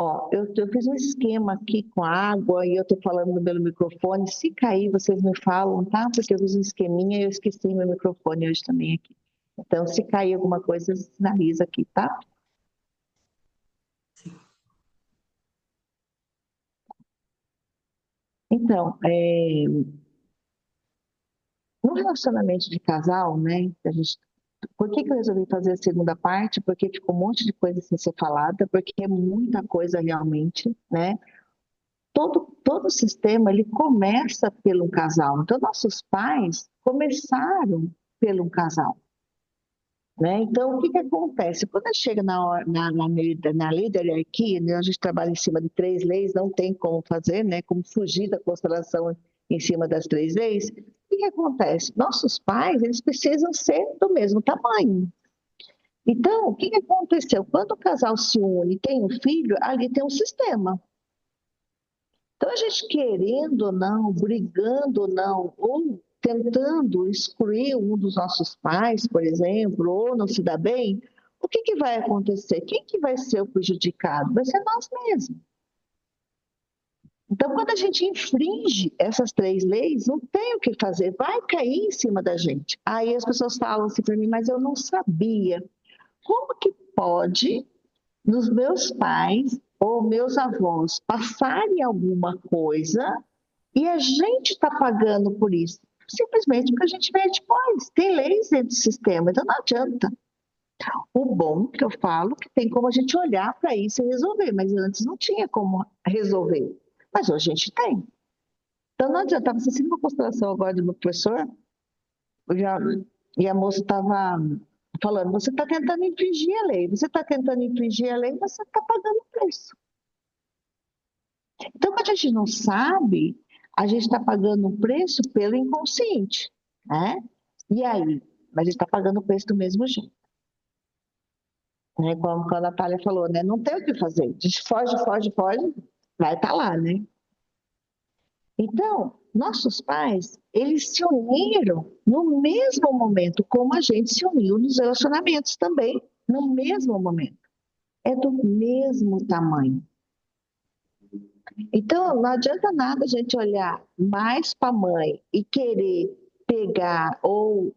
Ó, eu fiz um esquema aqui com a água e eu tô falando pelo microfone. Se cair, vocês me falam, tá? Porque eu fiz um esqueminha e eu esqueci meu microfone hoje também aqui. Então, se cair alguma coisa, sinaliza aqui, tá? Então, no relacionamento de casal, né? Por que que eu resolvi fazer a segunda parte? Porque ficou um monte de coisa sem ser falada, porque é muita coisa realmente, né? Todo o sistema, ele começa pelo casal. Então, nossos pais começaram pelo casal, né? Então, o que que acontece? Quando chega na lei da hierarquia, né, a gente trabalha em cima de três leis, não tem como fazer, né? Como fugir da constelação em cima das três leis. O que que acontece? Nossos pais, eles precisam ser do mesmo tamanho. Então, o que que aconteceu? Quando o casal se une e tem um filho, ali tem um sistema. Então, a gente querendo ou não, brigando ou não, ou tentando excluir um dos nossos pais, por exemplo, ou não se dá bem, o que que vai acontecer? Quem que vai ser o prejudicado? Vai ser nós mesmos. Então, quando a gente infringe essas três leis, não tem o que fazer, vai cair em cima da gente. Aí as pessoas falam assim para mim, mas eu não sabia. Como que pode nos meus pais ou meus avós passarem alguma coisa e a gente está pagando por isso? Simplesmente porque a gente vê depois. Tem leis dentro do sistema, então não adianta. O bom que eu falo que tem como a gente olhar para isso e resolver, mas antes não tinha como resolver. Mas hoje a gente tem. Então não adianta. Estava assistindo uma constelação agora do meu professor, já, e a moça estava falando: você está tentando infringir a lei, você está tentando infringir a lei, você está pagando o preço. Então, quando a gente não sabe, a gente está pagando um preço pelo inconsciente, né? E aí? Mas a gente está pagando o preço do mesmo jeito. Né? Como a Natália falou, né? Não tem o que fazer. A gente foge, foge, foge, vai estar lá, né? Então, nossos pais, eles se uniram no mesmo momento, como a gente se uniu nos relacionamentos também, no mesmo momento. É do mesmo tamanho. Então, não adianta nada a gente olhar mais para a mãe e querer pegar ou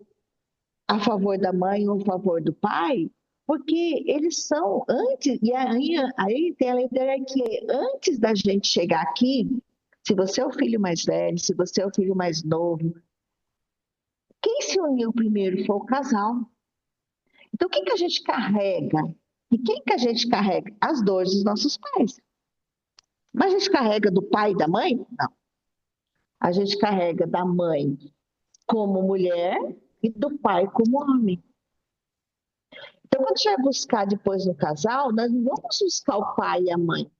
a favor da mãe ou a favor do pai, porque eles são antes, e aí tem a lei da hierarquia, antes da gente chegar aqui, se você é o filho mais velho, se você é o filho mais novo, quem se uniu primeiro foi o casal. Então, o que que a gente carrega? E quem que a gente carrega? As dores dos nossos pais. Mas a gente carrega do pai e da mãe? Não. A gente carrega da mãe como mulher e do pai como homem. Então, quando a gente vai buscar depois no casal, nós não vamos buscar o pai e a mãe.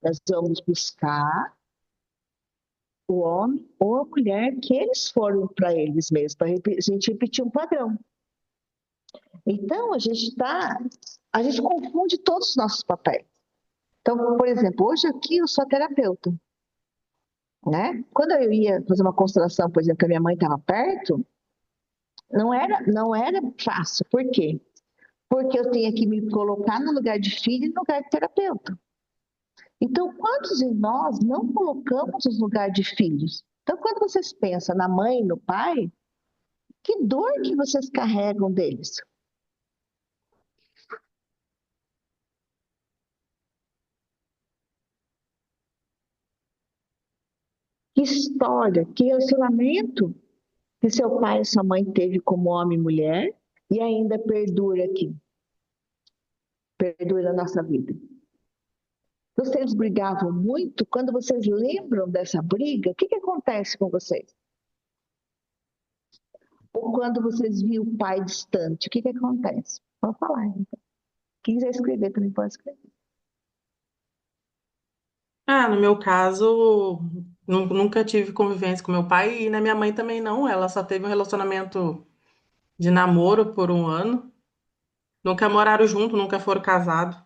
Nós vamos buscar o homem ou a mulher que eles foram para eles mesmos, para a gente repetir um padrão. Então, a gente confunde todos os nossos papéis. Então, por exemplo, hoje aqui eu sou terapeuta, né? Quando eu ia fazer uma constelação, por exemplo, que a minha mãe estava perto, não era fácil. Por quê? Porque eu tenho que me colocar no lugar de filho e no lugar de terapeuta. Então, quantos de nós não colocamos no lugar de filhos? Então, quando vocês pensam na mãe e no pai, que dor que vocês carregam deles? Que história, que relacionamento que seu pai e sua mãe teve como homem e mulher e ainda perdura aqui, perdura na nossa vida. Vocês brigavam muito, quando vocês lembram dessa briga, o que que acontece com vocês? Ou quando vocês viam o pai distante, o que que acontece? Vamos falar, então. Quem quiser escrever também pode escrever. Ah, no meu caso, nunca tive convivência com meu pai e na minha mãe também não. Ela só teve um relacionamento de namoro por um ano. Nunca moraram junto, nunca foram casados.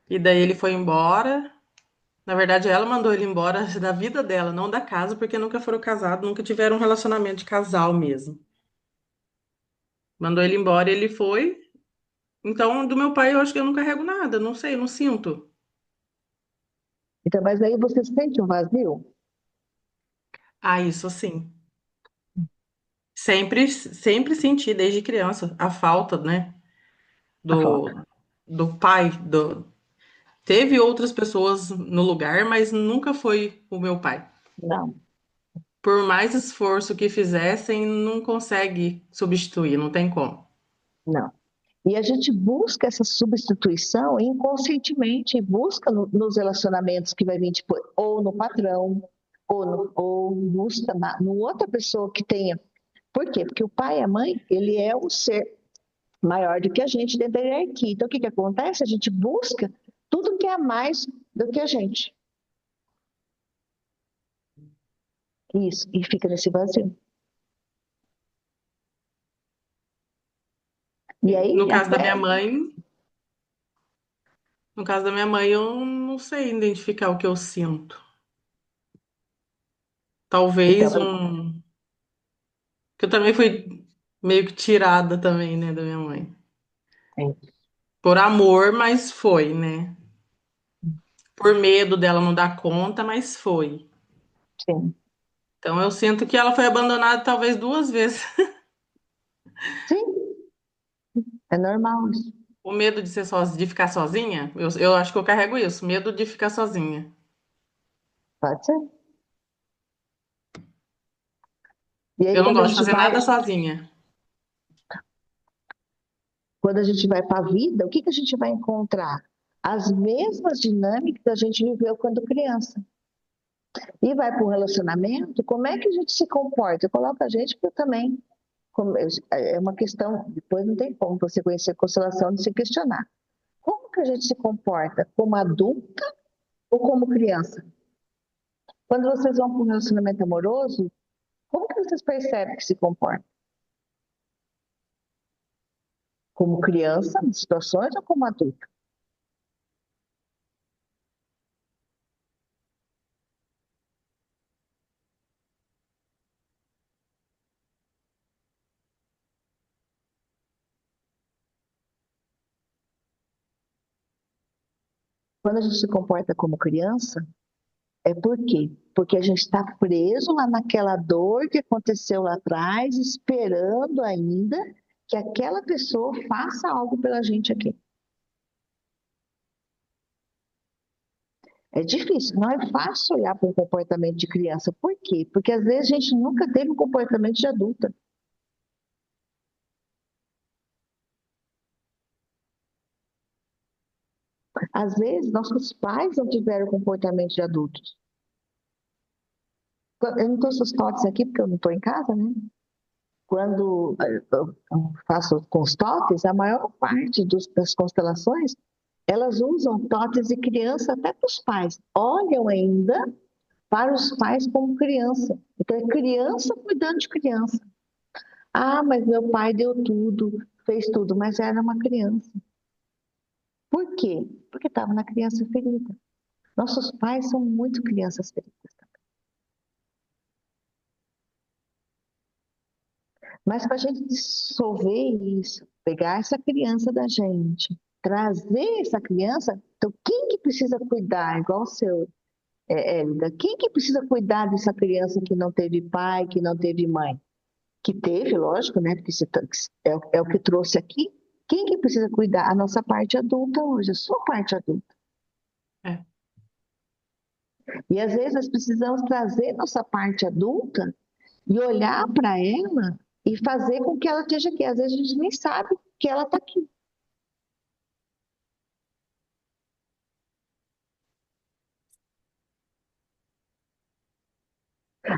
E daí ele foi embora. Na verdade, ela mandou ele embora da vida dela, não da casa, porque nunca foram casados, nunca tiveram um relacionamento de casal mesmo. Mandou ele embora e ele foi. Então, do meu pai, eu acho que eu não carrego nada, não sei, não sinto. Então, mas aí você sente um vazio? Ah, isso sim. Sempre senti desde criança a falta, né, A falta. do pai, teve outras pessoas no lugar, mas nunca foi o meu pai. Não, Por mais esforço que fizessem, não consegue substituir, não tem como. não. E a gente busca essa substituição inconscientemente, busca nos relacionamentos que vai vir, tipo, ou no patrão, ou busca no outra pessoa que tenha. Por quê? Porque o pai e a mãe, ele é um ser maior do que a gente dentro da hierarquia. Então, o que que acontece? A gente busca tudo que é a mais do que a gente. Isso, e fica nesse vazio. E No aí, caso da minha até. mãe, no caso da minha mãe, eu não sei identificar o que eu sinto. Então, Talvez um, que eu também fui meio que tirada também, né, da minha mãe. é, Por amor, mas foi, né? Por medo dela não dar conta, mas foi. sim, Então eu sinto que ela foi abandonada talvez duas vezes. sim, é normal isso. O medo de ser de ficar sozinha, eu acho que eu carrego isso, medo de ficar sozinha. Pode ser. E aí, Eu não gosto de fazer nada sozinha. quando a gente vai para a vida, o que que a gente vai encontrar? As mesmas dinâmicas que a gente viveu quando criança. E vai para um relacionamento, como é que a gente se comporta? Eu coloco a gente porque eu também, é uma questão, depois não tem como você conhecer a constelação de se questionar. Como que a gente se comporta? Como adulta ou como criança? Quando vocês vão para um relacionamento amoroso, como que vocês percebem que se comporta? Como criança, em situações, ou como adulto? Quando a gente se comporta como criança, é por quê? Porque a gente está preso lá naquela dor que aconteceu lá atrás, esperando ainda que aquela pessoa faça algo pela gente aqui. É difícil, não é fácil olhar para um comportamento de criança. Por quê? Porque às vezes a gente nunca teve um comportamento de adulta. Às vezes nossos pais não tiveram comportamento de adultos. Eu não estou os totes aqui porque eu não estou em casa, né? Quando eu faço com os totes, a maior parte das constelações, elas usam totes de criança até para os pais. Olham ainda para os pais como criança. Então, é criança cuidando de criança. Ah, mas meu pai deu tudo, fez tudo, mas era uma criança. Por quê? Porque estava na criança ferida. Nossos pais são muito crianças feridas. Mas para a gente dissolver isso, pegar essa criança da gente, trazer essa criança, então quem que precisa cuidar, igual o seu, Hélida, quem que precisa cuidar dessa criança que não teve pai, que não teve mãe? Que teve, lógico, né? Porque é o que trouxe aqui. Quem que precisa cuidar? A nossa parte adulta hoje, a sua parte adulta. É. E às vezes nós precisamos trazer nossa parte adulta e olhar para ela e fazer com que ela esteja aqui. Às vezes a gente nem sabe que ela está aqui.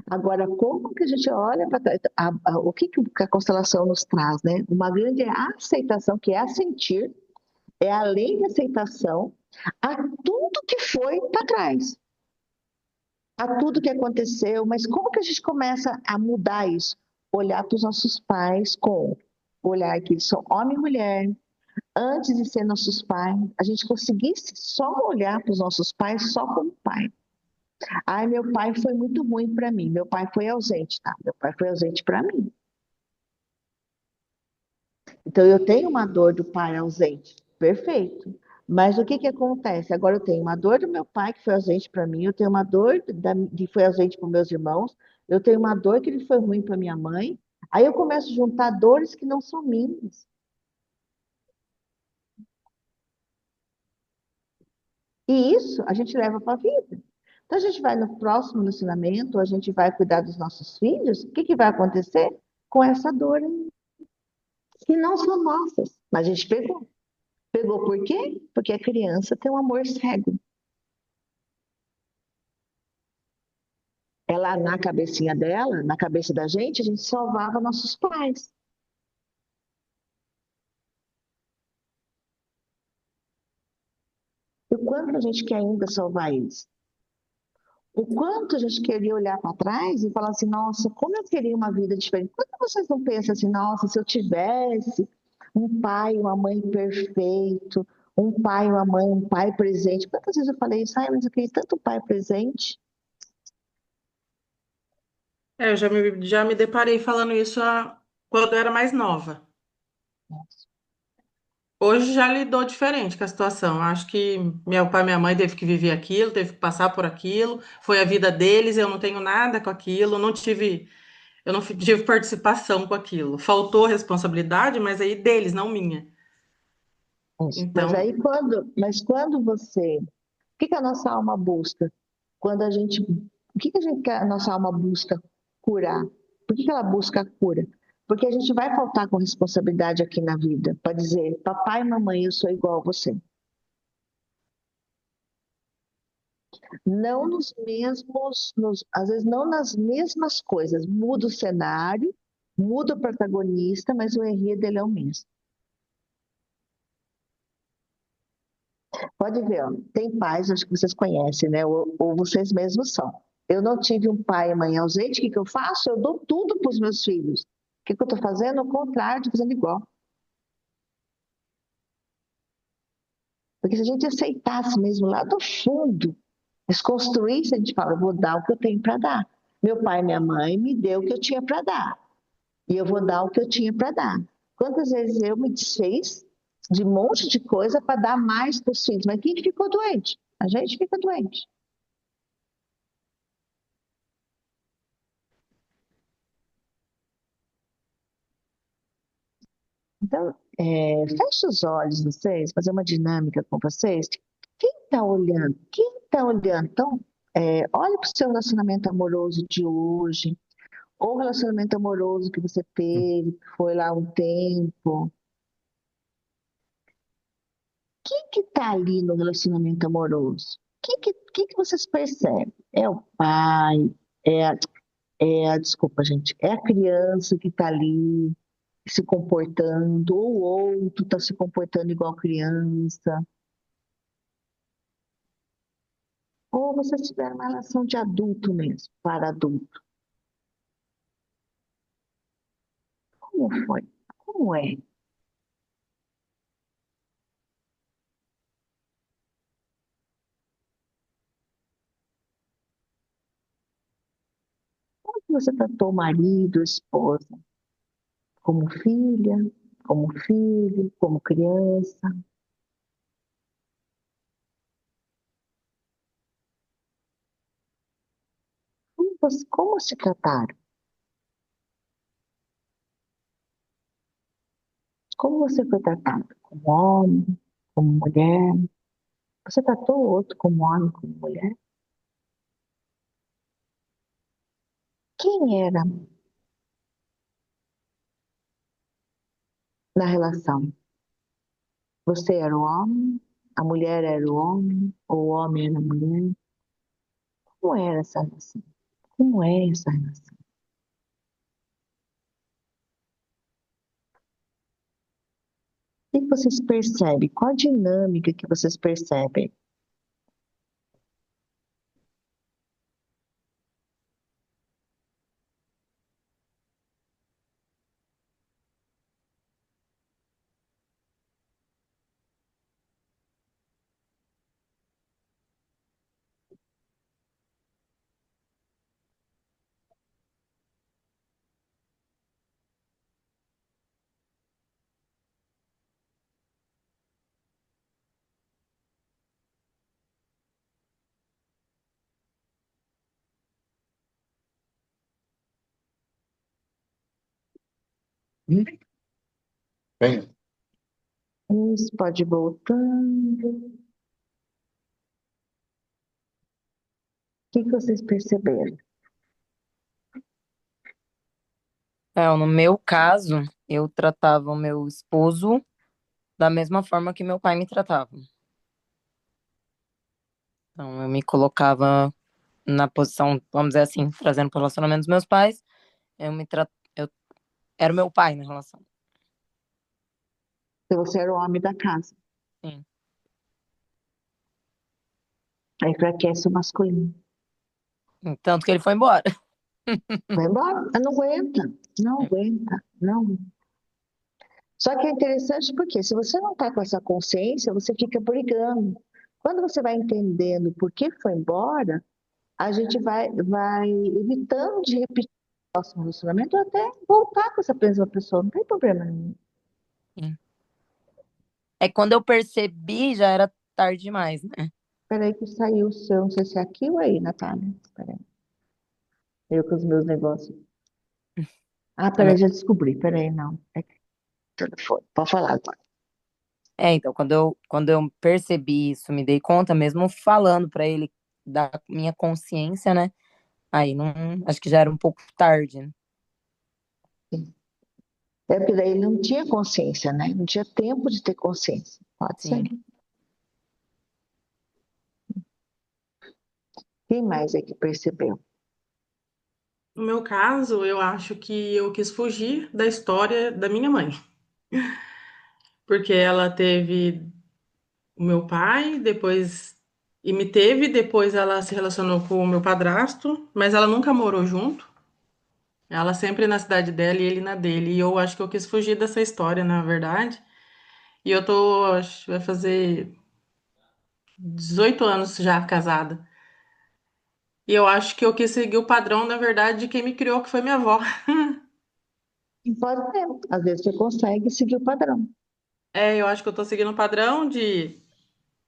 Agora, como que a gente olha para o que, que a constelação nos traz, né? Uma grande aceitação, que é assentir, é além de aceitação, a tudo que foi para trás, a tudo que aconteceu, mas como que a gente começa a mudar isso? Olhar para os nossos pais com olhar que eles são homem e mulher, antes de ser nossos pais, a gente conseguisse só olhar para os nossos pais só como pai. Ai, meu pai foi muito ruim para mim, meu pai foi ausente, tá? Meu pai foi ausente para mim. Então, eu tenho uma dor do pai ausente, perfeito. Mas o que que acontece? Agora eu tenho uma dor do meu pai que foi ausente para mim, eu tenho uma dor que foi ausente para meus irmãos, eu tenho uma dor que ele foi ruim para minha mãe. Aí eu começo a juntar dores que não são minhas. E isso a gente leva para a vida. Então a gente vai no próximo relacionamento, a gente vai cuidar dos nossos filhos, o que que vai acontecer com essa dor aí? Que não são nossas, mas a gente pegou. Pegou por quê? Porque a criança tem um amor cego. Ela, na cabecinha dela, na cabeça da gente, a gente salvava nossos pais. E o quanto a gente quer ainda salvar eles? O quanto a gente queria olhar para trás e falar assim, nossa, como eu queria uma vida diferente. Quando vocês não pensam assim, nossa, se eu tivesse um pai, uma mãe perfeito, um pai, uma mãe, um pai presente. Quantas vezes eu falei isso? Ai, mas eu queria tanto pai presente. É, já me deparei falando isso quando eu era mais nova. Hoje já lidou diferente com a situação. Acho que meu pai e minha mãe teve que viver aquilo, teve que passar por aquilo. Foi a vida deles, eu não tenho nada com aquilo, eu não tive participação com aquilo. Faltou responsabilidade, mas aí deles, não minha. Isso. Mas Então, aí quando você, o que que a nossa alma busca? Quando a gente, o que que a gente quer, a nossa alma busca curar? Por que que ela busca a cura? Porque a gente vai faltar com responsabilidade aqui na vida, para dizer, papai e mamãe, eu sou igual a você. Não nos mesmos, às vezes não nas mesmas coisas. Muda o cenário, muda o protagonista, mas o enredo ele é o mesmo. Pode ver, ó, tem pais, acho que vocês conhecem, né? Ou vocês mesmos são. Eu não tive um pai e mãe ausente, o que que eu faço? Eu dou tudo para os meus filhos. O que que eu estou fazendo? O contrário de fazendo igual. Porque se a gente aceitasse mesmo lá do fundo, desconstruísse, a gente fala, eu vou dar o que eu tenho para dar. Meu pai e minha mãe me deu o que eu tinha para dar. E eu vou dar o que eu tinha para dar. Quantas vezes eu me desfiz de um monte de coisa para dar mais para os filhos? Mas quem ficou doente? A gente fica doente. Então, feche os olhos, vocês, fazer uma dinâmica com vocês. Quem está olhando? Quem está olhando? Então, olhe para o seu relacionamento amoroso de hoje, ou o relacionamento amoroso que você teve, que foi lá um tempo. Quem que está ali no relacionamento amoroso? Que vocês percebem? É o pai, é a, desculpa, gente, é a criança que está ali se comportando, ou o outro está se comportando igual criança, ou vocês tiveram uma relação de adulto mesmo, para adulto. Como foi? Como é? Como que você tratou o marido, a esposa? Como filha, como filho, como criança? Como se trataram? Como você foi tratado? Como homem, como mulher? Você tratou o outro como homem, como mulher? Quem era na relação? Você era o homem? A mulher era o homem? Ou o homem era a mulher? Como era essa relação? Como é essa relação? O que vocês percebem? Qual a dinâmica que vocês percebem? Bem, Isso, pode ir voltando. O que que vocês perceberam? No meu caso, eu tratava o meu esposo da mesma forma que meu pai me tratava. Então, eu me colocava na posição, vamos dizer assim, trazendo para o relacionamento dos meus pais, eu era o meu pai na relação. Se você era o homem da casa, Sim. aí enfraquece o masculino. Tanto que ele foi embora. Vai embora, mas não aguenta, não aguenta, não. Só que é interessante porque se você não está com essa consciência, você fica brigando. Quando você vai entendendo por que foi embora, a gente vai evitando de repetir o nosso relacionamento ou até voltar com essa mesma pessoa, não tem problema nenhum. Sim. É que quando eu percebi, já era tarde demais, né? Peraí que saiu o seu, não sei se é aqui ou aí, Natália. Peraí. Eu com os meus negócios. Ah, É, peraí, já descobri. Peraí, não. É que telefone. Pode falar agora. então, quando eu percebi isso, me dei conta, mesmo falando pra ele da minha consciência, né? Aí não, acho que já era um pouco tarde, né? É porque daí ele não tinha consciência, né? Não tinha tempo de ter consciência. Pode ser. Sim. Quem mais é que percebeu? No meu caso, eu acho que eu quis fugir da história da minha mãe, porque ela teve o meu pai, depois e me teve, depois ela se relacionou com o meu padrasto, mas ela nunca morou junto. Ela sempre na cidade dela e ele na dele. E eu acho que eu quis fugir dessa história, na verdade. E eu tô, acho, que vai fazer 18 anos já casada. E eu acho que eu quis seguir o padrão, na verdade, de quem me criou, que foi minha avó. E pode ser. Às vezes você consegue seguir o padrão. É, eu acho que eu tô seguindo o padrão de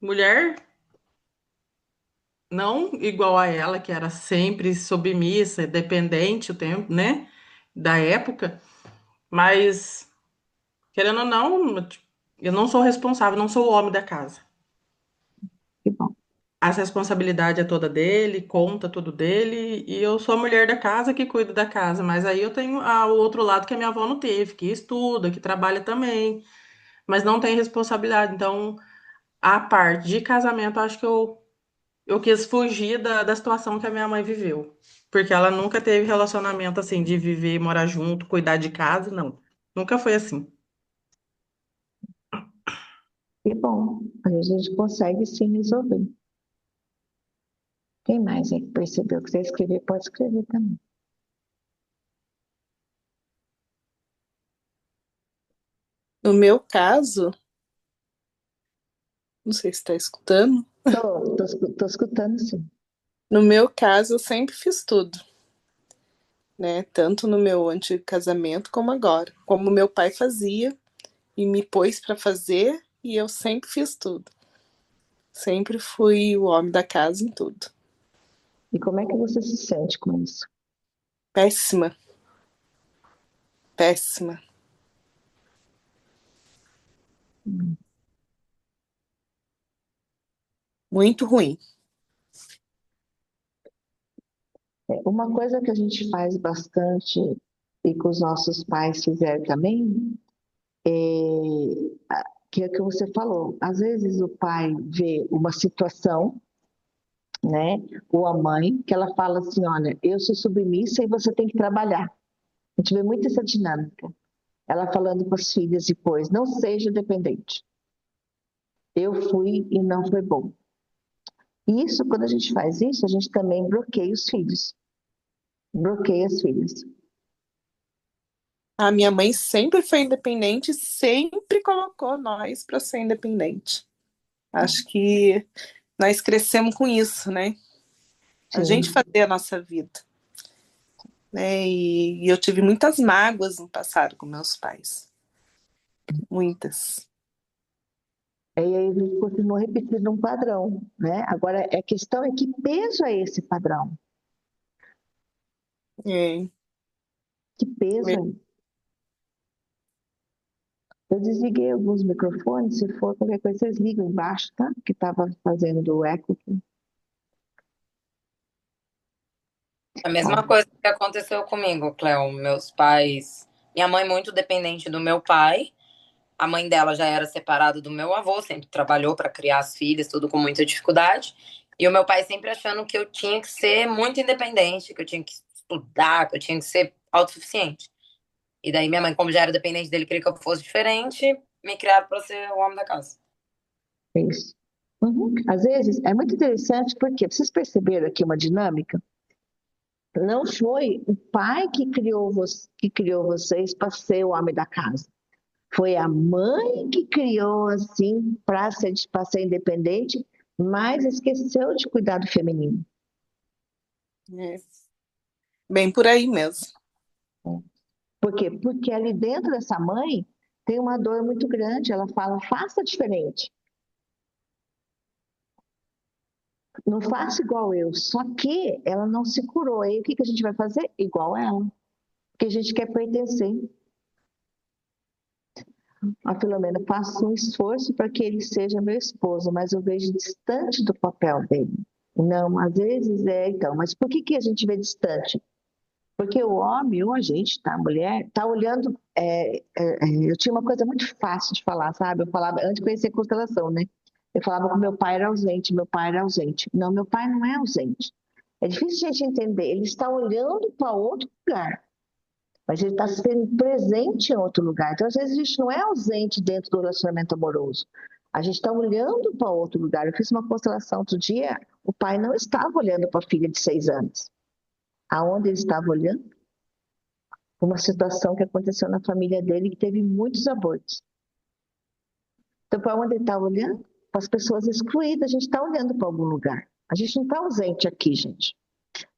mulher, não igual a ela, que era sempre submissa, dependente o tempo, né? Da época. Mas, querendo ou não, eu não sou responsável, não sou o homem da casa. Que bom. A responsabilidade é toda dele, conta tudo dele, e eu sou a mulher da casa que cuida da casa. Mas aí eu tenho o outro lado que a minha avó não teve, que estuda, que trabalha também, mas não tem responsabilidade. Então, a parte de casamento, acho que eu quis fugir da situação que a minha mãe viveu. Porque ela nunca teve relacionamento assim, de viver, morar junto, cuidar de casa, não. Nunca foi assim. Que bom. A gente consegue sim resolver. Quem mais é que percebeu que você escrever? Pode escrever também. No meu caso, não sei se está escutando, Tô escutando sim. no meu caso eu sempre fiz tudo, né? Tanto no meu antigo casamento como agora. Como meu pai fazia e me pôs para fazer e eu sempre fiz tudo. Sempre fui o homem da casa em tudo. E como é que você se sente com isso? Péssima, péssima. Muito ruim. Uma coisa que a gente faz bastante e que os nossos pais fizeram também, que é o que você falou. Às vezes o pai vê uma situação, né, ou a mãe, que ela fala assim, olha, eu sou submissa e você tem que trabalhar. A gente vê muito essa dinâmica. Ela falando para as filhas depois, não seja dependente. Eu fui e não foi bom. E isso, quando a gente faz isso, a gente também bloqueia os filhos. Bloqueia as filhas. A minha mãe sempre foi independente, sempre colocou nós para ser independente. Acho que nós crescemos com isso, né? A gente Sim. fazer a nossa vida, né? E eu tive muitas mágoas no passado com meus pais. Muitas. E aí a gente continua repetindo um padrão, né? Agora, a questão é que peso é esse padrão? É, Que peso é? Eu desliguei alguns microfones, se for qualquer coisa, vocês ligam embaixo, tá? Que estava fazendo eco aqui. A mesma coisa que aconteceu comigo, Cleo. Meus pais. Minha mãe muito dependente do meu pai. A mãe dela já era separada do meu avô, sempre trabalhou para criar as filhas, tudo com muita dificuldade. E o meu pai sempre achando que eu tinha que ser muito independente, que eu tinha que estudar, que eu tinha que ser autossuficiente. E daí minha mãe, como já era dependente dele, queria que eu fosse diferente, me criaram para ser o homem da casa. Isso. Uhum. Às vezes é muito interessante porque vocês perceberam aqui uma dinâmica? Não foi o pai que criou vocês para ser o homem da casa. Foi a mãe que criou assim para ser independente, mas esqueceu de cuidar do feminino. É. Bem por aí mesmo. Por quê? Porque ali dentro dessa mãe tem uma dor muito grande. Ela fala: faça diferente. Não faça igual eu. Só que ela não se curou. Aí o que a gente vai fazer? Igual ela. Porque a gente quer pertencer. A Filomena, faço um esforço para que ele seja meu esposo, mas eu vejo distante do papel dele. Não, às vezes então. Mas por que a gente vê distante? Porque o homem, ou a gente, tá? A mulher, tá olhando. Eu tinha uma coisa muito fácil de falar, sabe? Eu falava, antes de conhecer a constelação, né? Eu falava que meu pai era ausente, meu pai era ausente. Não, meu pai não é ausente. É difícil a gente entender. Ele está olhando para outro lugar, mas ele está sendo presente em outro lugar. Então, às vezes, a gente não é ausente dentro do relacionamento amoroso. A gente está olhando para outro lugar. Eu fiz uma constelação outro dia, o pai não estava olhando para a filha de 6 anos. Aonde ele estava olhando? Uma situação que aconteceu na família dele que teve muitos abortos. Então, para onde ele está olhando? Para as pessoas excluídas. A gente está olhando para algum lugar. A gente não está ausente aqui, gente.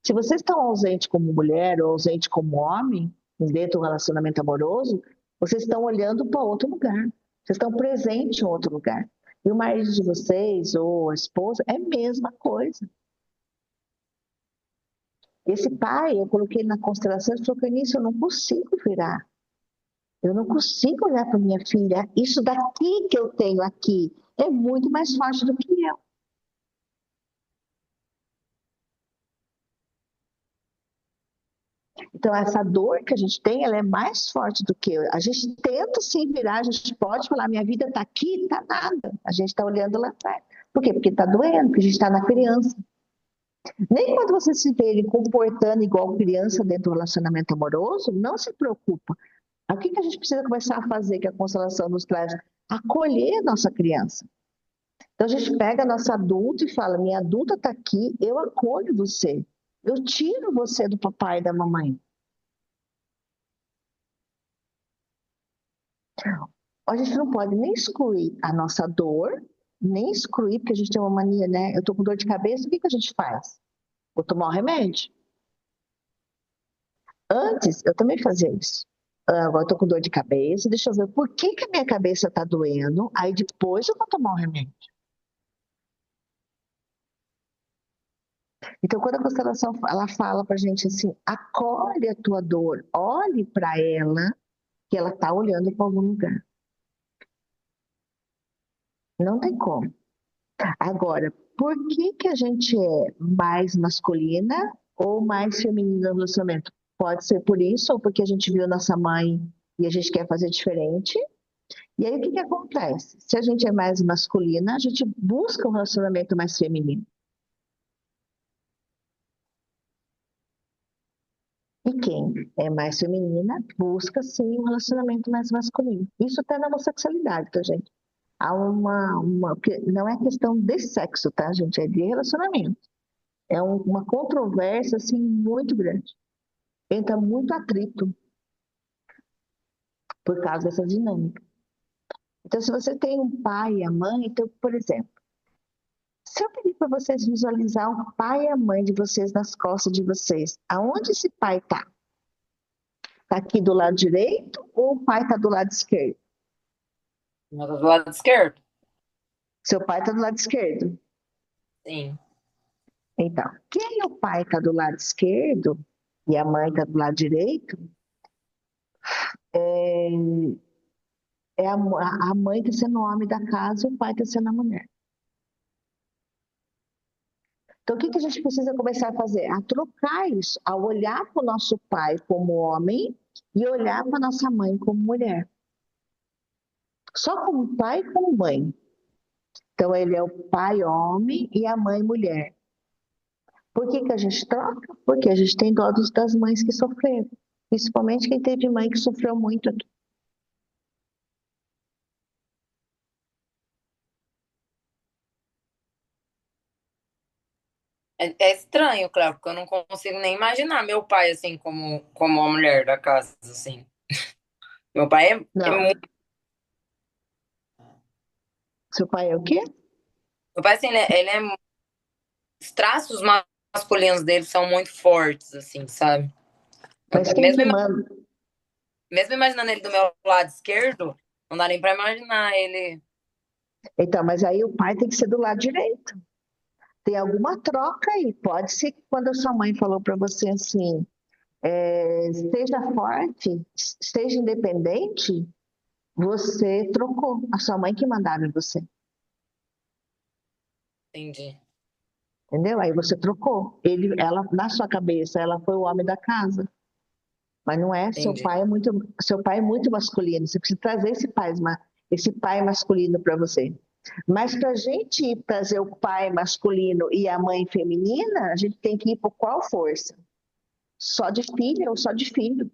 Se vocês estão ausentes como mulher ou ausente como homem, dentro do relacionamento amoroso, vocês estão olhando para outro lugar. Vocês estão presentes em outro lugar. E o marido de vocês ou a esposa é a mesma coisa. Esse pai, eu coloquei na constelação, ele falou que nisso eu não consigo virar. Eu não consigo olhar para minha filha. Isso daqui que eu tenho aqui é muito mais forte do que eu. Então, essa dor que a gente tem, ela é mais forte do que eu. A gente tenta se virar, a gente pode falar, minha vida está aqui, está nada. A gente está olhando lá atrás. Por quê? Porque está doendo, porque a gente está na criança. Nem quando você se vê ele comportando igual criança dentro do relacionamento amoroso, não se preocupa. O que a gente precisa começar a fazer, que a constelação nos traz? Acolher a nossa criança. Então a gente pega a nossa adulta e fala: minha adulta está aqui, eu acolho você. Eu tiro você do papai e da mamãe. A gente não pode nem excluir a nossa dor, nem excluir, porque a gente tem uma mania, né? Eu tô com dor de cabeça, o que a gente faz? Vou tomar um remédio. Antes, eu também fazia isso. Agora eu tô com dor de cabeça, deixa eu ver por que a minha cabeça tá doendo, aí depois eu vou tomar um remédio. Então, quando a constelação ela fala pra gente assim: acolhe a tua dor, olhe para ela, que ela tá olhando para algum lugar. Não tem como. Agora, por que a gente é mais masculina ou mais feminina no relacionamento? Pode ser por isso, ou porque a gente viu nossa mãe e a gente quer fazer diferente. E aí o que acontece? Se a gente é mais masculina, a gente busca um relacionamento mais feminino. E quem é mais feminina busca sim um relacionamento mais masculino. Isso até na homossexualidade, tá, gente? Há porque não é questão de sexo, tá, gente? É de relacionamento. É uma controvérsia assim muito grande. Entra muito atrito por causa dessa dinâmica. Então, se você tem um pai e a mãe, então, por exemplo, se eu pedir para vocês visualizar o pai e a mãe de vocês nas costas de vocês, aonde esse pai está? Está aqui do lado direito ou o pai está do lado esquerdo? Do lado esquerdo? Seu pai está do lado esquerdo. Sim. Então, quem o pai está do lado esquerdo e a mãe está do lado direito, É a mãe está sendo o homem da casa e o pai está sendo a mulher. Então, o que a gente precisa começar a fazer? A trocar isso, a olhar para o nosso pai como homem e olhar para a nossa mãe como mulher. Só como pai e como mãe. Então, ele é o pai homem e a mãe mulher. Por que a gente troca? Porque a gente tem dó das mães que sofreram. Principalmente quem teve mãe que sofreu muito aqui. É estranho, claro, porque eu não consigo nem imaginar meu pai assim como a mulher da casa, assim. Meu pai é Não. muito. Seu pai é o quê? Meu pai, assim, os traços masculinos dele são muito fortes, assim, sabe? Mas quem Mesmo, que manda? mesmo imaginando ele do meu lado esquerdo, não dá nem pra imaginar ele. Então, mas aí o pai tem que ser do lado direito. Tem alguma troca aí. Pode ser que quando a sua mãe falou para você assim, seja forte, seja independente, você trocou. A sua mãe que mandava em você. Entendi, Entendeu? Aí você trocou. Ela, na sua cabeça, ela foi o homem da casa. Mas não é, entendi. seu pai é muito masculino. Você precisa trazer esse pai masculino para você. Mas para a gente trazer o pai masculino e a mãe feminina, a gente tem que ir por qual força? Só de filha ou só de filho?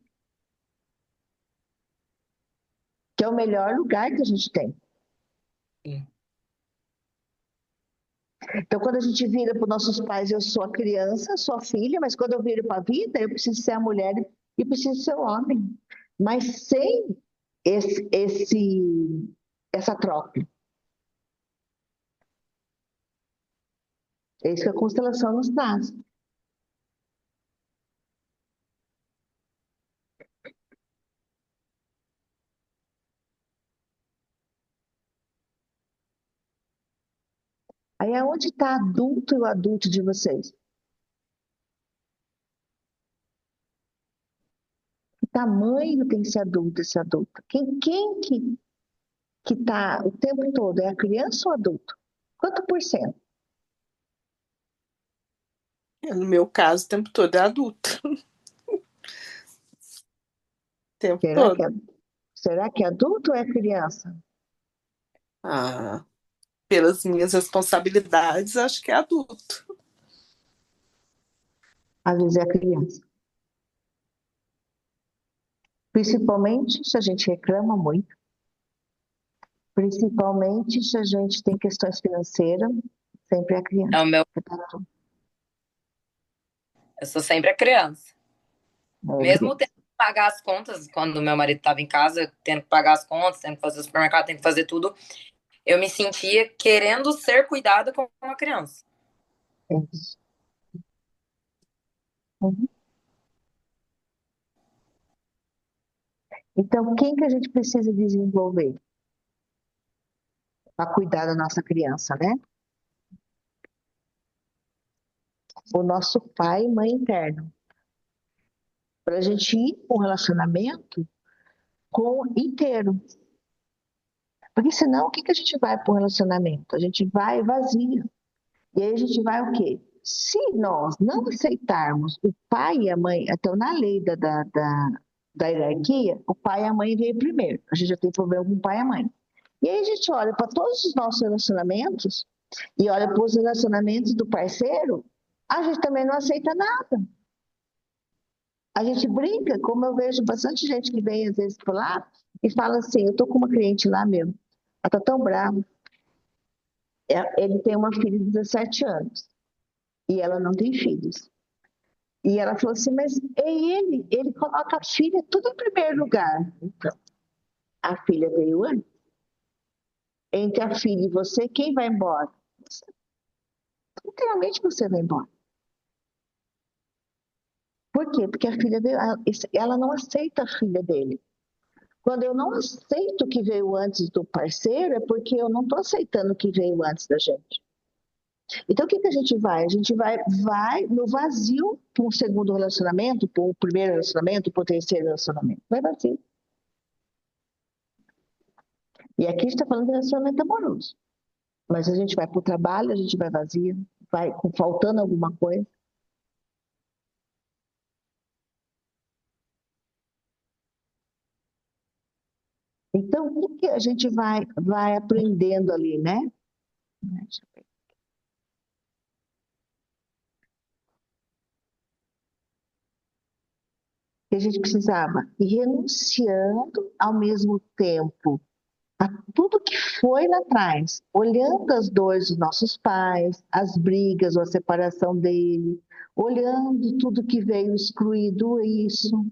Que é o melhor lugar que a gente tem. Sim. Então, quando a gente vira para os nossos pais, eu sou a criança, sou a filha, mas quando eu viro para a vida, eu preciso ser a mulher e preciso ser o homem. Mas sem esse, esse, essa troca. É isso que a constelação nos traz. Aí aonde está adulto e o adulto de vocês? Que tamanho tem esse adulto, esse adulto? Quem que está o tempo todo? É a criança ou o adulto? Quanto por cento? No meu caso, o tempo todo é adulto. O tempo Será todo. que será que é adulto ou é criança? Ah, pelas minhas responsabilidades, acho que é adulto. Às vezes é a criança. Principalmente se a gente reclama muito. Principalmente se a gente tem questões financeiras, sempre é a É criança. o meu, eu sou sempre a criança. É a Mesmo criança. tendo que pagar as contas, quando meu marido estava em casa, tendo que pagar as contas, tendo que fazer o supermercado, tendo que fazer tudo, eu me sentia querendo ser cuidada como uma criança. É isso. Uhum. Então, quem que a gente precisa desenvolver para cuidar da nossa criança, né? O nosso pai e mãe interno. Para a gente ir para um relacionamento com inteiro. Porque senão, o que a gente vai para um relacionamento? A gente vai vazio. E aí a gente vai o quê? Se nós não aceitarmos o pai e a mãe, então na lei da hierarquia, o pai e a mãe vêm primeiro. A gente já tem problema com o pai e a mãe. E aí a gente olha para todos os nossos relacionamentos e olha para os relacionamentos do parceiro, a gente também não aceita nada. A gente brinca, como eu vejo bastante gente que vem às vezes por lá e fala assim, eu tô com uma cliente lá mesmo, ela tá tão brava, ele tem uma filha de 17 anos e ela não tem filhos. E ela falou assim, mas é ele coloca a filha tudo em primeiro lugar. Então, a filha veio antes. Entre a filha e você, quem vai embora? Literalmente você vai embora. Por quê? Porque a filha veio, ela não aceita a filha dele. Quando eu não aceito o que veio antes do parceiro, é porque eu não estou aceitando o que veio antes da gente. Então, o que a gente vai? A gente vai no vazio para um segundo relacionamento, para o primeiro relacionamento, para o terceiro relacionamento. Vai vazio. E aqui a gente está falando de relacionamento amoroso. Mas a gente vai para o trabalho, a gente vai vazia, vai faltando alguma coisa. Então, o que a gente vai aprendendo ali, né? Deixa eu ver. Que a gente precisava ir renunciando ao mesmo tempo a tudo que foi lá atrás, olhando as dores dos nossos pais, as brigas ou a separação dele, olhando tudo que veio excluído isso.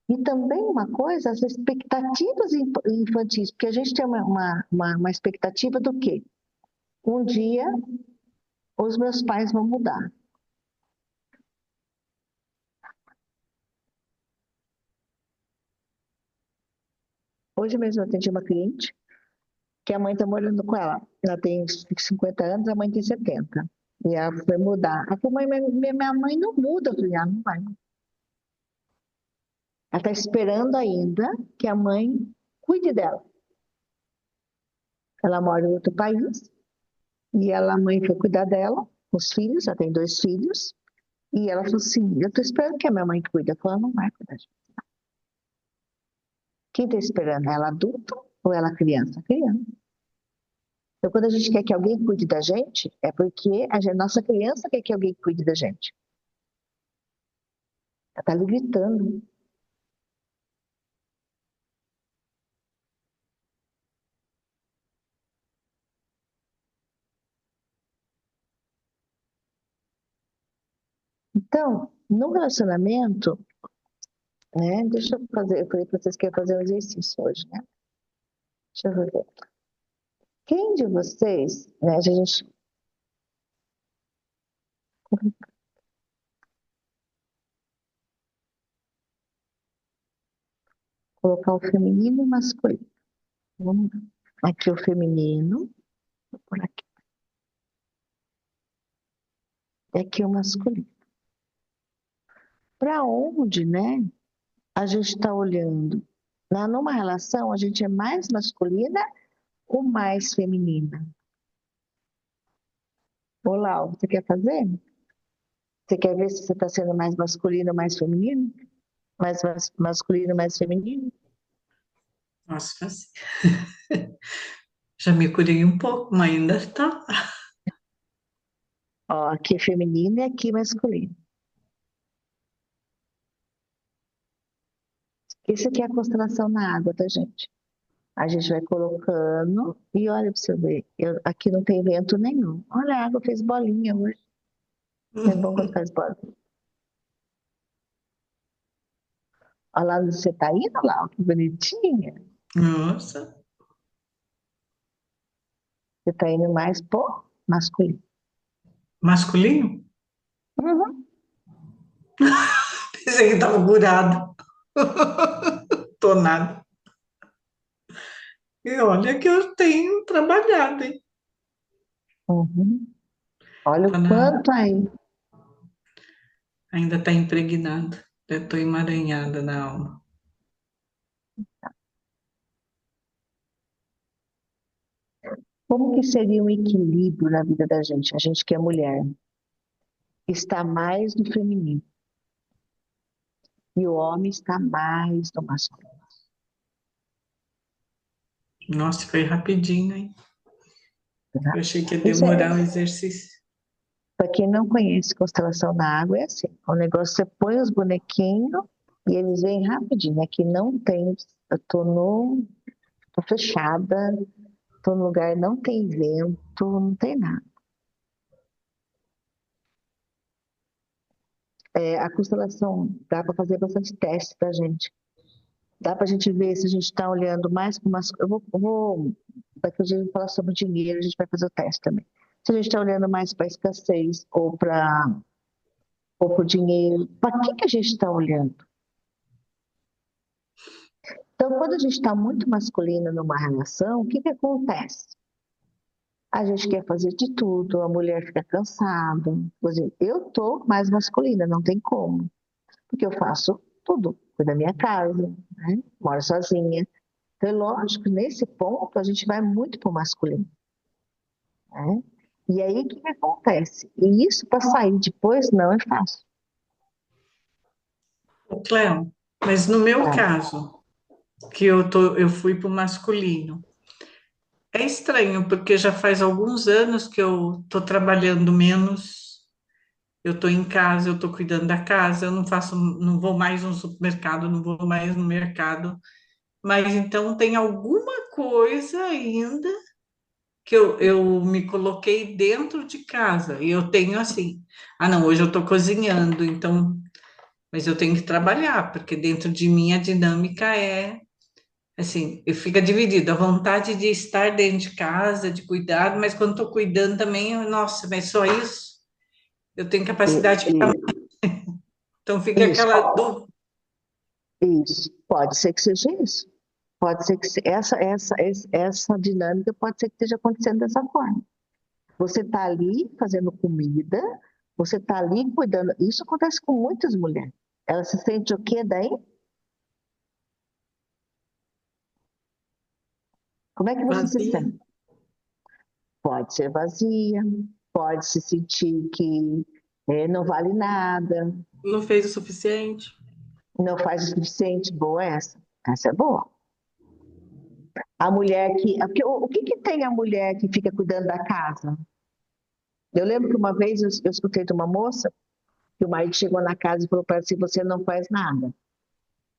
E também uma coisa, as expectativas infantis, porque a gente tem uma expectativa do quê? Um dia os meus pais vão mudar. Hoje mesmo eu atendi uma cliente que a mãe está morando com ela. Ela tem 50 anos, a mãe tem 70. E ela foi mudar. Ela falou, mãe, minha mãe não muda. Eu falei, não vai. Ela está esperando ainda que a mãe cuide dela. Ela mora em outro país e a mãe foi cuidar dela, os filhos, ela tem 2 filhos. E ela falou assim, eu estou esperando que a minha mãe cuide. Eu falei, não vai cuidar de mim. Quem está esperando? Ela adulta ou ela criança? Criança. Então, quando a gente quer que alguém cuide da gente, é porque nossa criança quer que alguém cuide da gente. Ela está ali gritando. Então, no relacionamento, né? Deixa eu fazer, eu falei para vocês que ia fazer um exercício hoje, né? Deixa eu ver. Quem de vocês, né? A gente colocar o feminino e o masculino. Vamos lá. Aqui o feminino, vou por aqui. E aqui o masculino. Para onde, né? A gente está olhando? Numa relação, a gente é mais masculina ou mais feminina? Olá, você quer fazer? Você quer ver se você está sendo mais masculino ou mais feminino? Mais masculino, mais feminino? Nossa, fazer. Já me curei um pouco, mas ainda está. Ó, aqui é feminino e aqui masculino. Isso aqui é a constelação na água, tá, gente? A gente vai colocando e olha para você ver. Aqui não tem vento nenhum. Olha, a água fez bolinha hoje. É bom quando faz bolinha. Olha lá onde você tá indo lá, que bonitinha. Nossa, Você tá indo mais pro masculino. masculino? Uhum. Pensei que estava curado. Tô nada. E olha que eu tenho trabalhado, hein? Uhum. Olha Tá o quanto aí. Ainda está impregnado. Eu estou emaranhada na alma. Como que seria um equilíbrio na vida da gente? A gente que é mulher, está mais no feminino e o homem está mais no masculino. Nossa, foi rapidinho, hein? Eu achei que ia Isso é, demorar o exercício. para quem não conhece constelação na água, é assim: o negócio você põe os bonequinhos e eles vêm rapidinho. Aqui não tem, eu tô fechada, tô no lugar, não tem vento, não tem nada. É, a constelação dá para fazer bastante teste pra gente. Dá para a gente ver se a gente está olhando mais para umas. Daqui a dia eu vou falar sobre dinheiro, a gente vai fazer o teste também. Se a gente está olhando mais para escassez ou para o dinheiro, para que a gente está olhando? Então, quando a gente está muito masculino numa relação, o que acontece? A gente quer fazer de tudo, a mulher fica cansada. Por exemplo, eu tô mais masculina, não tem como, porque eu faço tudo, cuido da minha casa, né? Moro sozinha. Então, é lógico, nesse ponto, a gente vai muito para o masculino, né? E aí, o que que acontece? E isso, para sair depois, não é fácil. Ô, Cléo, mas no meu Tá? caso, eu fui para o masculino, é estranho, porque já faz alguns anos que eu tô trabalhando menos, eu tô em casa, eu tô cuidando da casa, eu não faço, não vou mais no supermercado, não vou mais no mercado, mas então tem alguma coisa ainda que eu me coloquei dentro de casa, e eu tenho assim, ah, não, hoje eu tô cozinhando, então, mas eu tenho que trabalhar, porque dentro de mim a dinâmica é assim, eu fico dividida, a vontade de estar dentro de casa, de cuidar, mas quando estou cuidando também, nossa, mas só isso? Eu tenho capacidade para. E- Então fica Isso, aquela dúvida. isso. Pode ser que seja isso. Pode ser que essa dinâmica pode ser que esteja acontecendo dessa forma. Você está ali fazendo comida, você está ali cuidando. Isso acontece com muitas mulheres. Ela se sente o quê daí? Como é que você se Vazia. sente? Pode ser vazia, pode se sentir que não vale nada, Não fez o suficiente. não faz o suficiente. Boa essa. Essa é boa. A mulher que. Porque o que que tem a mulher que fica cuidando da casa? Eu lembro que uma vez eu escutei de uma moça que o marido chegou na casa e falou para ela assim: você não faz nada.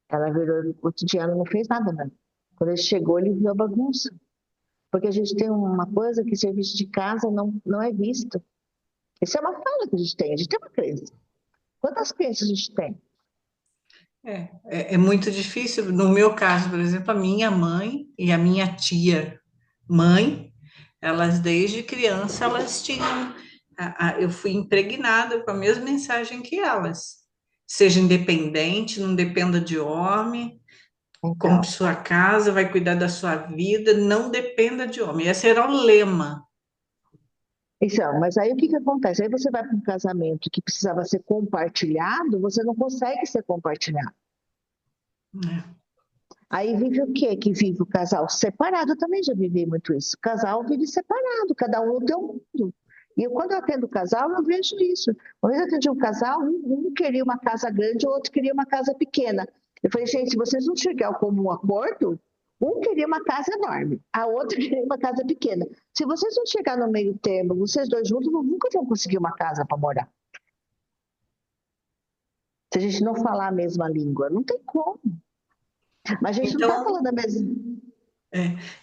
Ela virou o cotidiano, não fez nada, né? Quando ele chegou, ele viu a bagunça. Porque a gente tem uma coisa que serviço de casa não é visto. Isso é uma fala que a gente tem uma crença. Quantas crenças a gente tem? É muito difícil. No meu caso, por exemplo, a minha mãe e a minha tia mãe, elas desde criança, elas tinham. Eu fui impregnada com a mesma mensagem que elas. Seja independente, não dependa de homem, compre Então, sua casa, vai cuidar da sua vida, não dependa de homem. Esse era o lema. mas aí o que que acontece? Aí você vai para um casamento que precisava ser compartilhado, você não consegue ser compartilhado. Né? Aí vive o quê? Que vive o casal separado. Eu também já vivi muito isso. O casal vive separado, cada um no seu mundo. E quando eu atendo casal, eu vejo isso. Uma vez eu atendi um casal, um queria uma casa grande, o outro queria uma casa pequena. Eu falei, gente, se vocês não chegarem ao comum acordo, um queria uma casa enorme, a outra queria uma casa pequena. Se vocês não chegar no meio termo, vocês dois juntos nunca vão conseguir uma casa para morar. Se a gente não falar a mesma língua, não tem como. Mas a gente não está Então, falando a mesma.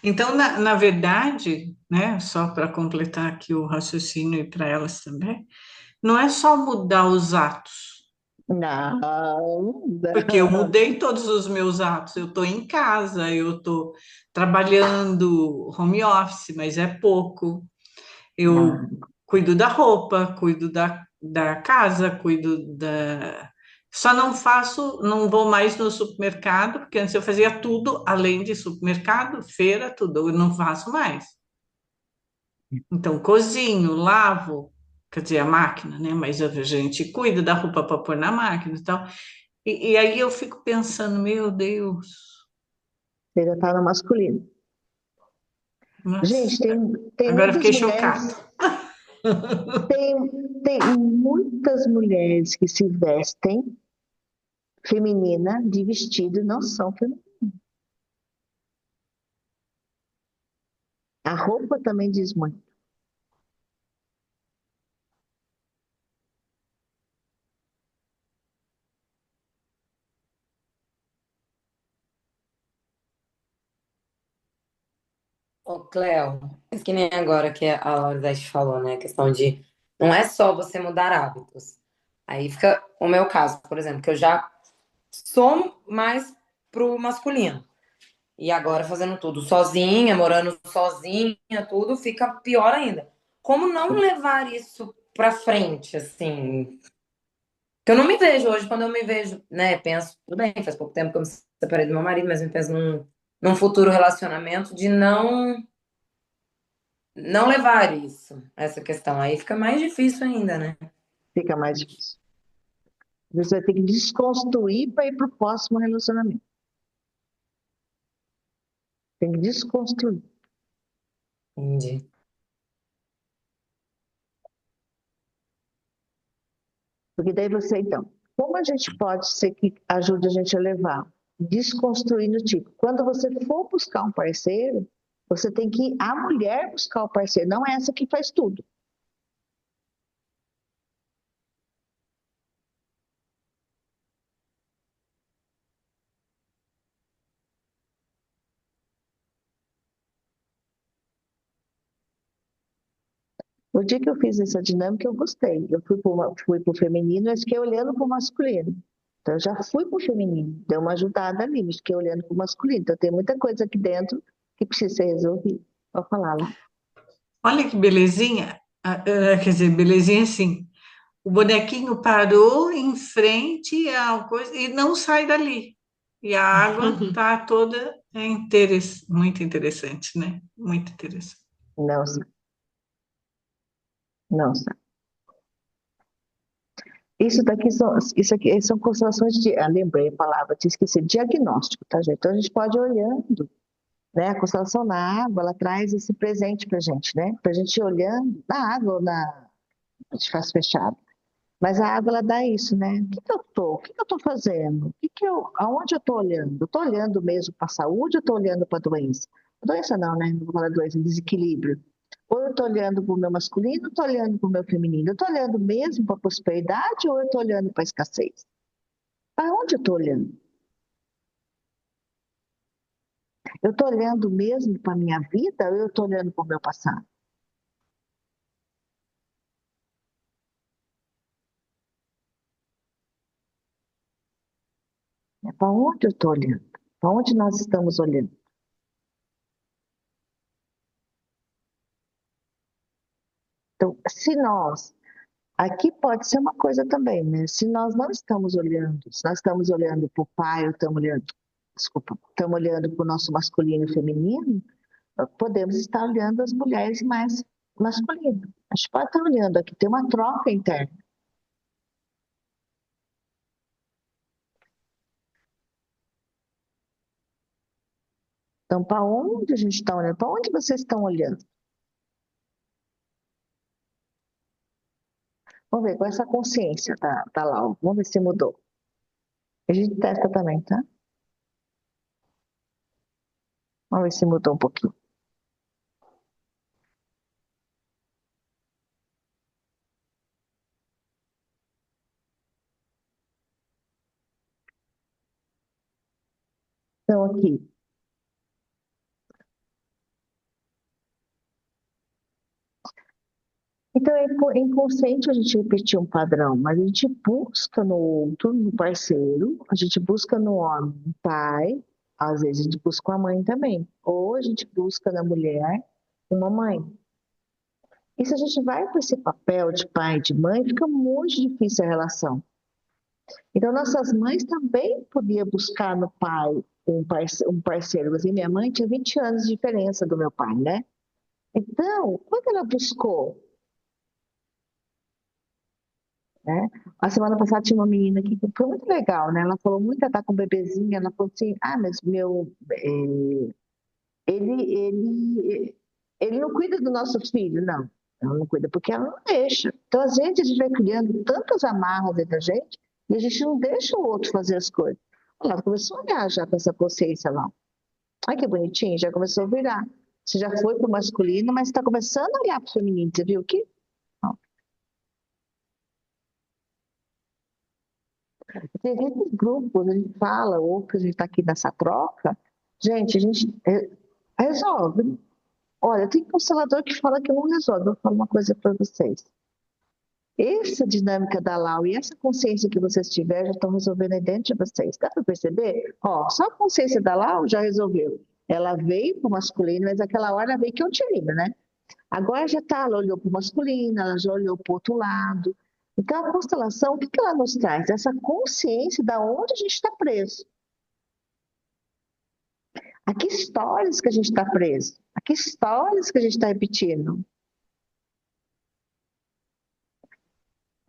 então, na verdade, né, só para completar aqui o raciocínio e para elas também, não é só mudar os atos, Não, porque eu não. mudei todos os meus atos. Eu estou em casa, eu estou trabalhando home office, mas é pouco. Eu Não. cuido da roupa, cuido da casa, cuido da. Só não faço, não vou mais no supermercado, porque antes eu fazia tudo além de supermercado, feira, tudo. Eu não faço mais. Então, cozinho, lavo, quer dizer, a máquina, né? Mas a gente cuida da roupa para pôr na máquina e tal. E aí eu fico pensando, meu Deus, Você já está no masculino. Gente, nossa, tem agora muitas fiquei mulheres, chocada. tem muitas mulheres que se vestem feminina de vestido e não são femininas. A roupa também diz muito. Ô, Cléo, isso que nem agora que a Lourdete falou, né? A questão de não é só você mudar hábitos. Aí fica o meu caso, por exemplo, que eu já sou mais pro masculino. E agora fazendo tudo sozinha, morando sozinha, tudo fica pior ainda. Como não levar isso pra frente, assim? Que eu não me vejo hoje, quando eu me vejo, né? Penso, tudo bem, faz pouco tempo que eu me separei do meu marido, mas me penso num futuro relacionamento de não levar isso, essa questão. Aí fica mais difícil ainda, né? Fica mais difícil. Você vai ter que desconstruir para ir para o próximo relacionamento. Tem que desconstruir. Entendi. Porque daí você, então, como a gente pode ser que ajude a gente a levar? Desconstruindo o tipo. Quando você for buscar um parceiro, você tem que ir a mulher buscar o parceiro, não é essa que faz tudo. O dia que eu fiz essa dinâmica, eu gostei. Eu fui pro feminino e fiquei olhando pro masculino. Então, eu já fui pro feminino, deu uma ajudada ali, mas fiquei olhando pro masculino. Então, tem muita coisa aqui dentro que precisa ser resolvida. Pode falar lá. Olha que belezinha. Quer dizer, belezinha assim. O bonequinho parou em frente à coisa e não sai dali. E a água está toda muito interessante, né? Muito interessante. Não, não. Isso aqui são constelações de, lembrei a palavra, tinha esquecido, diagnóstico, tá, gente? Então a gente pode ir olhando, né? A constelação na água, ela traz esse presente pra gente, né? Pra gente ir olhando na água ou a gente faz fechado. Mas a água, ela dá isso, né? O que que eu tô fazendo? Aonde eu tô olhando? Eu tô olhando mesmo para a saúde ou eu tô olhando para a doença? Doença não, né? Não vou falar doença, desequilíbrio. Ou eu tô olhando para o meu masculino ou tô olhando para o meu feminino? Eu tô olhando mesmo para a prosperidade ou eu tô olhando para a escassez? Para onde eu tô olhando? Eu tô olhando mesmo para a minha vida ou eu tô olhando para o meu passado? É para onde eu tô olhando? Para onde nós estamos olhando? Então, se nós aqui pode ser uma coisa também, né? Se nós não estamos olhando, se nós estamos olhando para o pai, ou estamos olhando, desculpa, estamos olhando para o nosso masculino e feminino, podemos estar olhando as mulheres mais masculinas. A gente pode estar olhando aqui, tem uma troca interna. Então, para onde a gente está olhando? Para onde vocês estão olhando? Vamos ver, com essa consciência, tá lá, ó. Vamos ver se mudou. A gente testa também, tá? Vamos ver se mudou um pouquinho. Então, aqui, então, é inconsciente a gente repetir um padrão, mas a gente busca no outro, no parceiro, a gente busca no homem, no pai, às vezes a gente busca a mãe também, ou a gente busca na mulher uma mãe. E se a gente vai para esse papel de pai e de mãe, fica muito difícil a relação. Então, nossas mães também podiam buscar no pai um parceiro. Assim, minha mãe tinha 20 anos de diferença do meu pai, né? Então, quando ela buscou, né? A semana passada tinha uma menina aqui que foi muito legal, né? Ela falou muito, ela tá com um bebezinho, ela falou assim, mas ele não cuida do nosso filho, não. Ela não cuida, porque ela não deixa. Então, às vezes, a gente vai criando tantas amarras dentro da gente e a gente não deixa o outro fazer as coisas. Ela começou a olhar já com essa consciência lá. Ai, que bonitinho, já começou a virar. Você já foi pro masculino, mas está começando a olhar pro feminino, você viu que? Tem muitos grupos, a gente fala, ou que a gente está aqui nessa troca, gente, a gente resolve. Olha, tem constelador que fala que não resolve. Eu vou falar uma coisa para vocês. Essa dinâmica da Lau e essa consciência que vocês tiveram já estão resolvendo aí dentro de vocês. Dá para perceber? Ó, só a consciência da Lau já resolveu. Ela veio para o masculino, mas aquela hora veio que eu te ligo, né? Agora já está, ela olhou para o masculino, ela já olhou para o outro lado. Então, a constelação, o que que ela nos traz? Essa consciência da onde a gente está preso. A que histórias que a gente está preso? A que histórias que a gente está repetindo?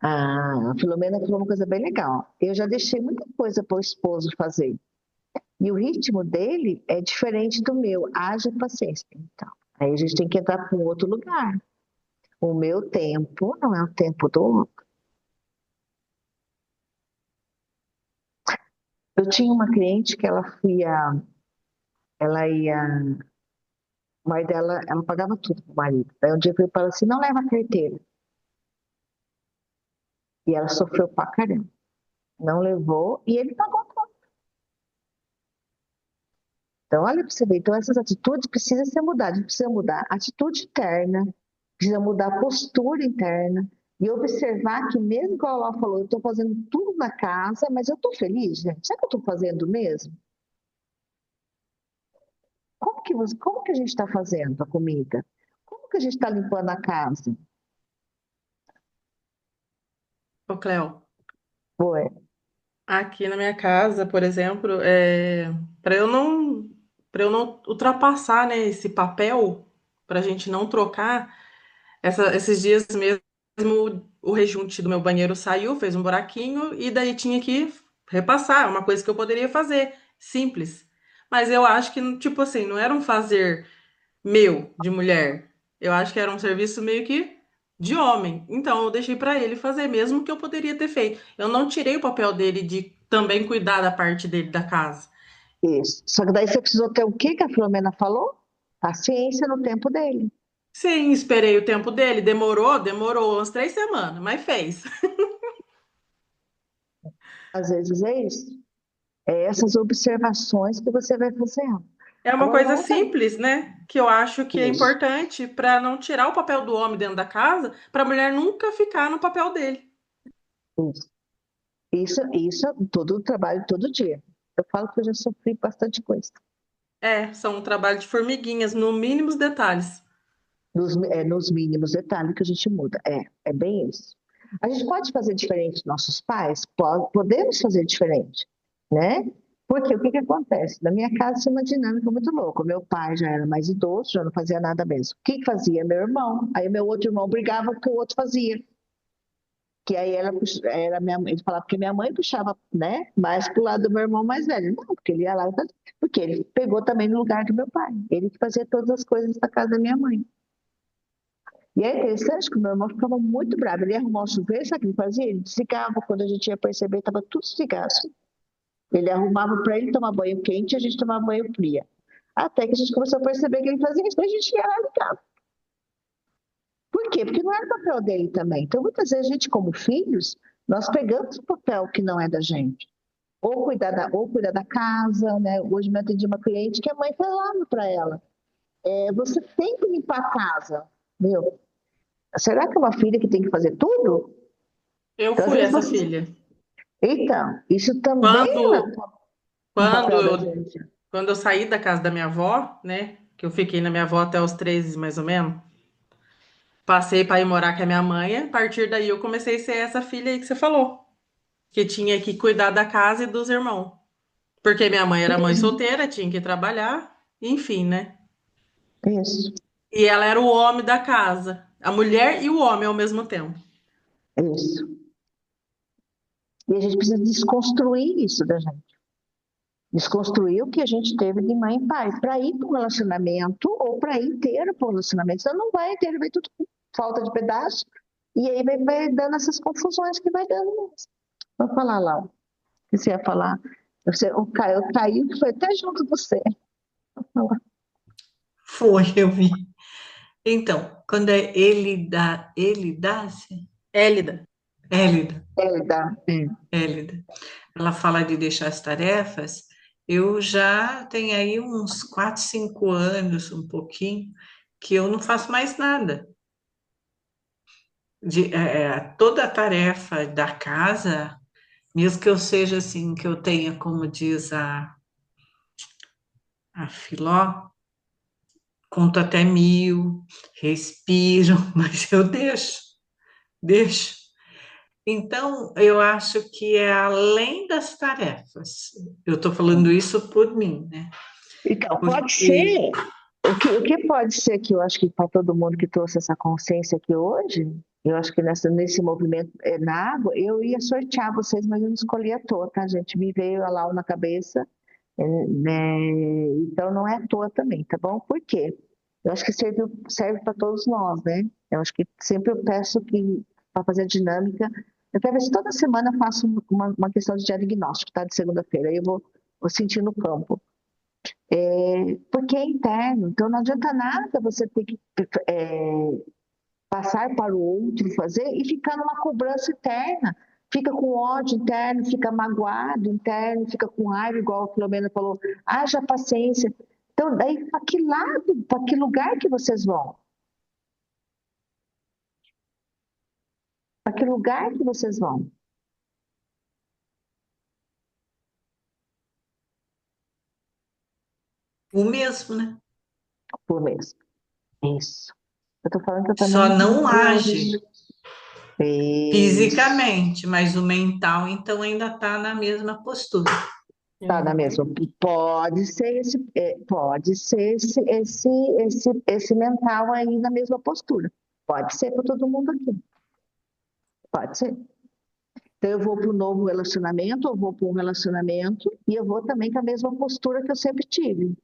A Filomena falou uma coisa bem legal. Eu já deixei muita coisa para o esposo fazer. E o ritmo dele é diferente do meu. Haja paciência. Então, aí a gente tem que entrar para um outro lugar. O meu tempo não é o tempo do outro. Eu tinha uma cliente que ela ia, o marido dela, ela pagava tudo pro marido. Daí um dia eu falei para ela assim, não leva a carteira. E ela sofreu pra caramba. Não levou e ele pagou tudo. Então, olha para você ver. Então, essas atitudes precisam ser mudadas. A gente precisa mudar a atitude interna, precisa mudar a postura interna e observar que, mesmo igual a Laura falou, eu estou fazendo tudo na casa, mas eu estou feliz, gente. Será que eu estou fazendo mesmo? Como que a gente está fazendo a comida? Como que a gente está limpando a casa? Ô, Cléo, Foi. aqui na minha casa, por exemplo, para para eu não ultrapassar, né, esse papel, para a gente não trocar, esses dias mesmo o rejunte do meu banheiro saiu, fez um buraquinho e daí tinha que repassar, é uma coisa que eu poderia fazer, simples. Mas eu acho que, tipo assim, não era um fazer meu, de mulher. Eu acho que era um serviço meio que de homem. Então eu deixei para ele fazer mesmo que eu poderia ter feito. Eu não tirei o papel dele de também cuidar da parte dele da casa. Isso. Só que daí você precisou ter o que que a Filomena falou? Paciência no tempo dele. Sim, esperei o tempo dele. Demorou umas 3 semanas, mas fez. Às vezes é isso. É essas observações que você vai fazendo. É uma Agora, uma coisa outra. simples, né? Que eu acho que é Isso. importante para não tirar o papel do homem dentro da casa, para a mulher nunca ficar no papel dele. Isso. Isso, todo o trabalho, todo dia. Eu falo que eu já sofri bastante coisa. São um trabalho de formiguinhas, no mínimo os detalhes. Nos mínimos detalhes que a gente muda. É bem isso. A gente pode fazer diferente dos nossos pais? Podemos fazer diferente, né? Porque o que que acontece? Na minha casa tinha uma dinâmica muito louca. O meu pai já era mais idoso, já não fazia nada mesmo. O que que fazia? Meu irmão. Aí meu outro irmão brigava porque o outro fazia. Que aí era minha, ele falava que minha mãe puxava, né, mais pro lado do meu irmão mais velho. Não, porque ele ia lá, porque ele pegou também no lugar do meu pai. Ele que fazia todas as coisas da casa da minha mãe. E é interessante que o meu irmão ficava muito bravo. Ele ia arrumar o chuveiro, sabe o que ele fazia? Ele desligava. Quando a gente ia perceber, estava tudo desligado. Ele arrumava para ele tomar banho quente e a gente tomar banho fria. Até que a gente começou a perceber que ele fazia isso, a gente ia lá ligar. Por quê? Porque não era o papel dele também. Então, muitas vezes, a gente, como filhos, nós pegamos o papel que não é da gente. Ou cuidar da casa, né? Hoje me atendi uma cliente que a mãe falava para ela: você tem que limpar a casa. Meu, será que é uma filha que tem que fazer tudo? Eu Então, às fui vezes essa você. filha. Então, isso também é Quando, um quando papel da eu, gente. quando eu saí da casa da minha avó, né? Que eu fiquei na minha avó até os 13, mais ou menos. Passei para ir morar com a minha mãe. A partir daí eu comecei a ser essa filha aí que você falou. Que tinha que cuidar da casa e dos irmãos. Porque minha mãe era mãe solteira, tinha que trabalhar, enfim, né? Isso, E ela era o homem da casa. A mulher e o homem ao mesmo tempo. isso. E a gente precisa desconstruir isso da gente. Desconstruir o que a gente teve de mãe e pai, para ir para um relacionamento ou para ir inteiro para um relacionamento. Senão não vai inteiro, vai tudo com falta de pedaço. E aí vai dando essas confusões que vai dando mesmo. Vou falar, Lau. O que você ia falar? O Caio caiu, foi até junto com você. Foi, eu vi. Então, quando é Élida. Élida, Ele dá. Élida, ela fala de deixar as tarefas, eu já tenho aí uns 4, 5 anos, um pouquinho, que eu não faço mais nada. Toda a tarefa da casa, mesmo que eu seja assim, que eu tenha, como diz a Filó, conto até 1000, respiro, mas eu deixo. Então, eu acho que é além das tarefas. Eu estou falando isso por mim, né? Então, pode Porque ser. O que pode ser que eu acho que para todo mundo que trouxe essa consciência aqui hoje, eu acho que nesse movimento na água, eu ia sortear vocês, mas eu não escolhi à toa, tá, gente? Me veio a Lau na cabeça né? Então não é à toa também, tá bom? Por quê? Eu acho que serve para todos nós, né? Eu acho que sempre eu peço que, para fazer a dinâmica, eu quero ver se toda semana eu faço uma questão de diagnóstico, tá? De segunda-feira, aí eu vou sentir no campo. Porque é interno, então não adianta nada você ter que passar para o outro fazer e ficar numa cobrança interna. Fica com ódio interno, fica magoado interno, fica com raiva, igual a Filomena falou, haja paciência. Então, daí, para que lado, para que lugar que vocês vão? Para que lugar que vocês vão? O mesmo, né? Por mês. Isso. Eu estou falando que eu Só também não age corrijo. Isso. fisicamente, mas o mental, então, ainda está na mesma postura. Tá na mesma. Pode ser esse mental aí na mesma postura. Pode ser para todo mundo aqui. Pode ser. Então eu vou para um novo relacionamento, eu vou para um relacionamento e eu vou também com a mesma postura que eu sempre tive.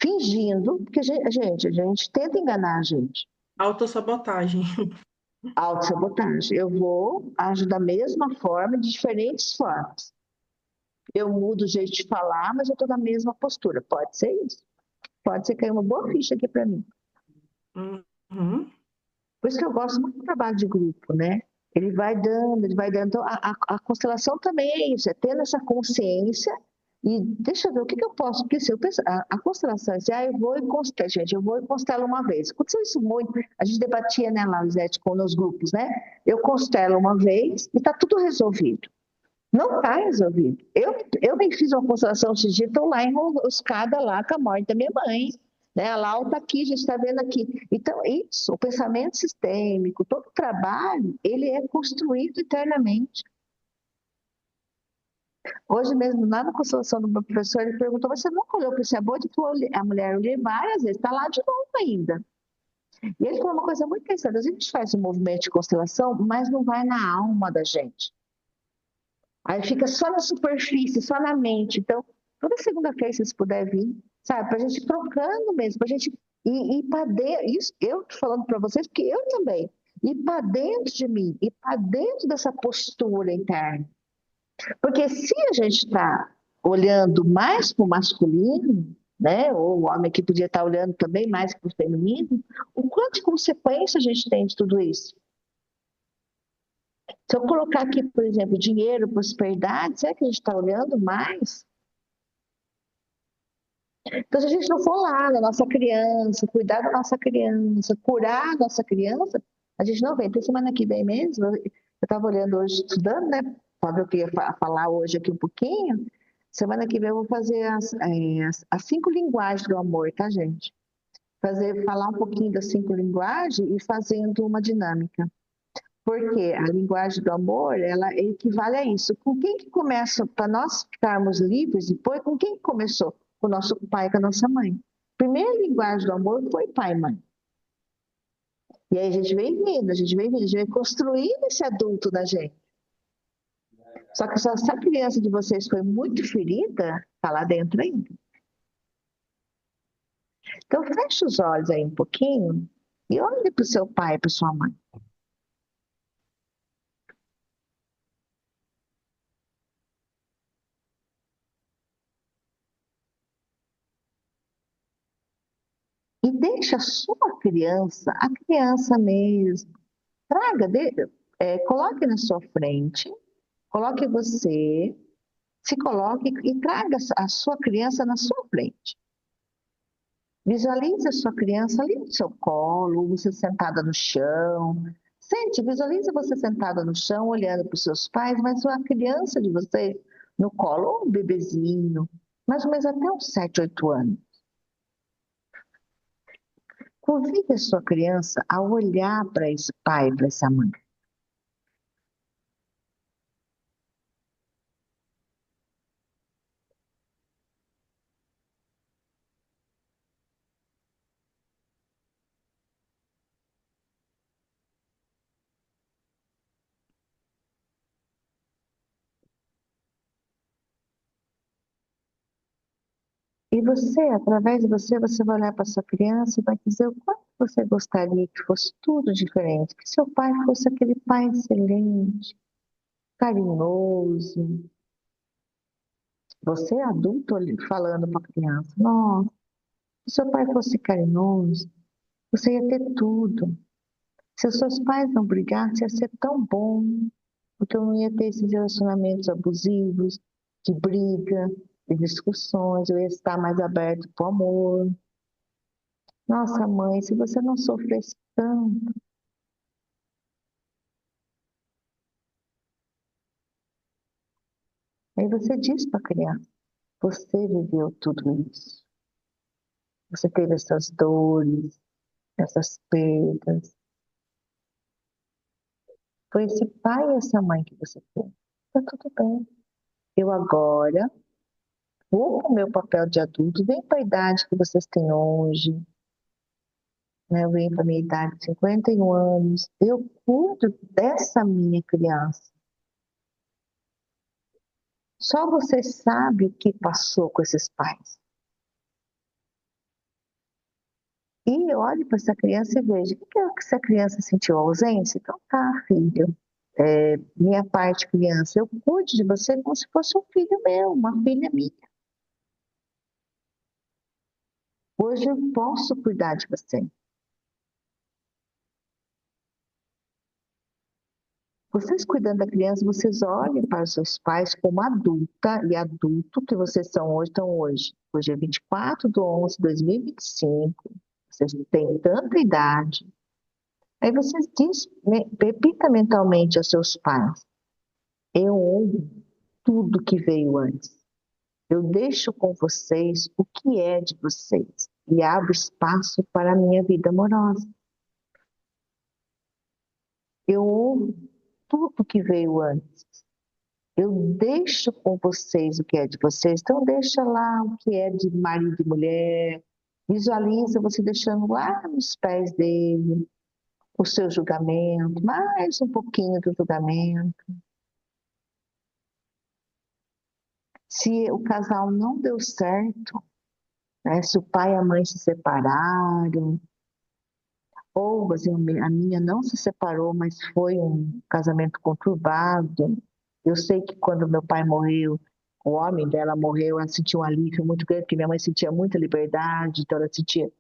Fingindo, porque a gente tenta enganar a gente. Autossabotagem. Autossabotagem. Eu vou agir da mesma forma, de diferentes formas. Eu mudo o jeito de falar, mas eu estou na mesma postura. Pode ser isso. Pode ser cair uma boa ficha aqui para mim. Uhum. Por isso que eu gosto muito do trabalho de grupo, né? Ele vai dando, ele vai dando. Então, a constelação também é isso, é tendo essa consciência e deixa eu ver o que eu posso. Porque se eu penso, a constelação é assim, eu vou e constelo, gente, eu vou e constelo uma vez. Aconteceu isso muito, a gente debatia, né, lá, Lisete, com nos grupos, né? Eu constelo uma vez e está tudo resolvido. Não está resolvido. Eu me fiz uma constelação esses dias, estou lá enroscada lá com a morte da minha mãe. Né? A Lau está aqui, a gente está vendo aqui. Então, isso, o pensamento sistêmico, todo o trabalho, ele é construído internamente. Hoje mesmo, lá na constelação do meu professor, ele perguntou, você nunca olhou para esse aborto? A mulher olhei várias vezes, está lá de novo ainda. E ele falou uma coisa muito interessante, a gente faz um movimento de constelação, mas não vai na alma da gente. Aí fica só na superfície, só na mente. Então, toda segunda-feira, se vocês puderem vir, sabe, para a gente ir trocando mesmo, para a gente ir para dentro. Isso, eu estou falando para vocês, porque eu também. Ir para dentro de mim, ir para dentro dessa postura interna. Porque se a gente está olhando mais para o masculino, né, ou o homem que podia estar olhando também mais para o feminino, o quanto de consequência a gente tem de tudo isso? Se eu colocar aqui, por exemplo, dinheiro, prosperidade, será que a gente está olhando mais? Então, se a gente não for lá na nossa criança, cuidar da nossa criança, curar a nossa criança, a gente não vem. Então, semana que vem mesmo, eu estava olhando hoje, estudando, né? Sabe o que eu ia falar hoje aqui um pouquinho? Semana que vem eu vou fazer as 5 linguagens do amor, tá, gente? Falar um pouquinho das 5 linguagens e fazendo uma dinâmica. Porque a linguagem do amor, ela equivale a isso. Com quem que começa, para nós ficarmos livres depois, com quem que começou? Com o nosso pai, com a nossa mãe. Primeira linguagem do amor foi pai e mãe. E aí a gente vem vindo, a gente vem construindo esse adulto da gente. Só que se essa criança de vocês foi muito ferida, está lá dentro ainda. Então fecha os olhos aí um pouquinho e olhe para o seu pai, para sua mãe. E deixa a criança mesmo, traga, coloque na sua frente, coloque você, se coloque e traga a sua criança na sua frente. Visualize a sua criança ali no seu colo, você sentada no chão. Sente, visualize você sentada no chão, olhando para os seus pais, mas a criança de vocês no colo, ou um bebezinho, mais ou menos até uns 7, 8 anos. Convide a sua criança a olhar para esse pai, para essa mãe. E você, através de você, você vai olhar para sua criança e vai dizer o quanto você gostaria que fosse tudo diferente, que seu pai fosse aquele pai excelente, carinhoso. Você, adulto, falando para a criança, nossa, se seu pai fosse carinhoso, você ia ter tudo. Se os seus pais não brigassem, ia ser tão bom, porque eu não ia ter esses relacionamentos abusivos, de briga, de discussões, eu ia estar mais aberto para o amor. Nossa, mãe, se você não sofresse tanto, aí você diz para a criança, você viveu tudo isso. Você teve essas dores, essas perdas. Foi esse pai e essa mãe que você teve. Tá tudo bem. Eu agora vou para o meu papel de adulto, vem para a idade que vocês têm hoje, né? Eu venho para a minha idade de 51 anos. Eu cuido dessa minha criança. Só você sabe o que passou com esses pais. E eu olho para essa criança e vejo, o que é que essa criança sentiu? Ausência? Então tá, filho. Minha parte criança, eu cuido de você como se fosse um filho meu, uma filha minha. Hoje eu posso cuidar de você. Vocês cuidando da criança, vocês olhem para os seus pais como adulta e adulto que vocês são hoje, estão hoje. Hoje é 24/11/2025. Vocês têm tanta idade. Aí vocês diz, repita mentalmente aos seus pais. Eu honro tudo que veio antes. Eu deixo com vocês o que é de vocês e abro espaço para a minha vida amorosa. Eu honro tudo que veio antes. Eu deixo com vocês o que é de vocês. Então deixa lá o que é de marido e mulher. Visualiza você deixando lá nos pés dele o seu julgamento, mais um pouquinho do julgamento. Se o casal não deu certo, né, se o pai e a mãe se separaram, ou assim, a minha não se separou, mas foi um casamento conturbado. Eu sei que quando meu pai morreu, o homem dela morreu, ela sentiu um alívio muito grande, porque minha mãe sentia muita liberdade, então ela sentia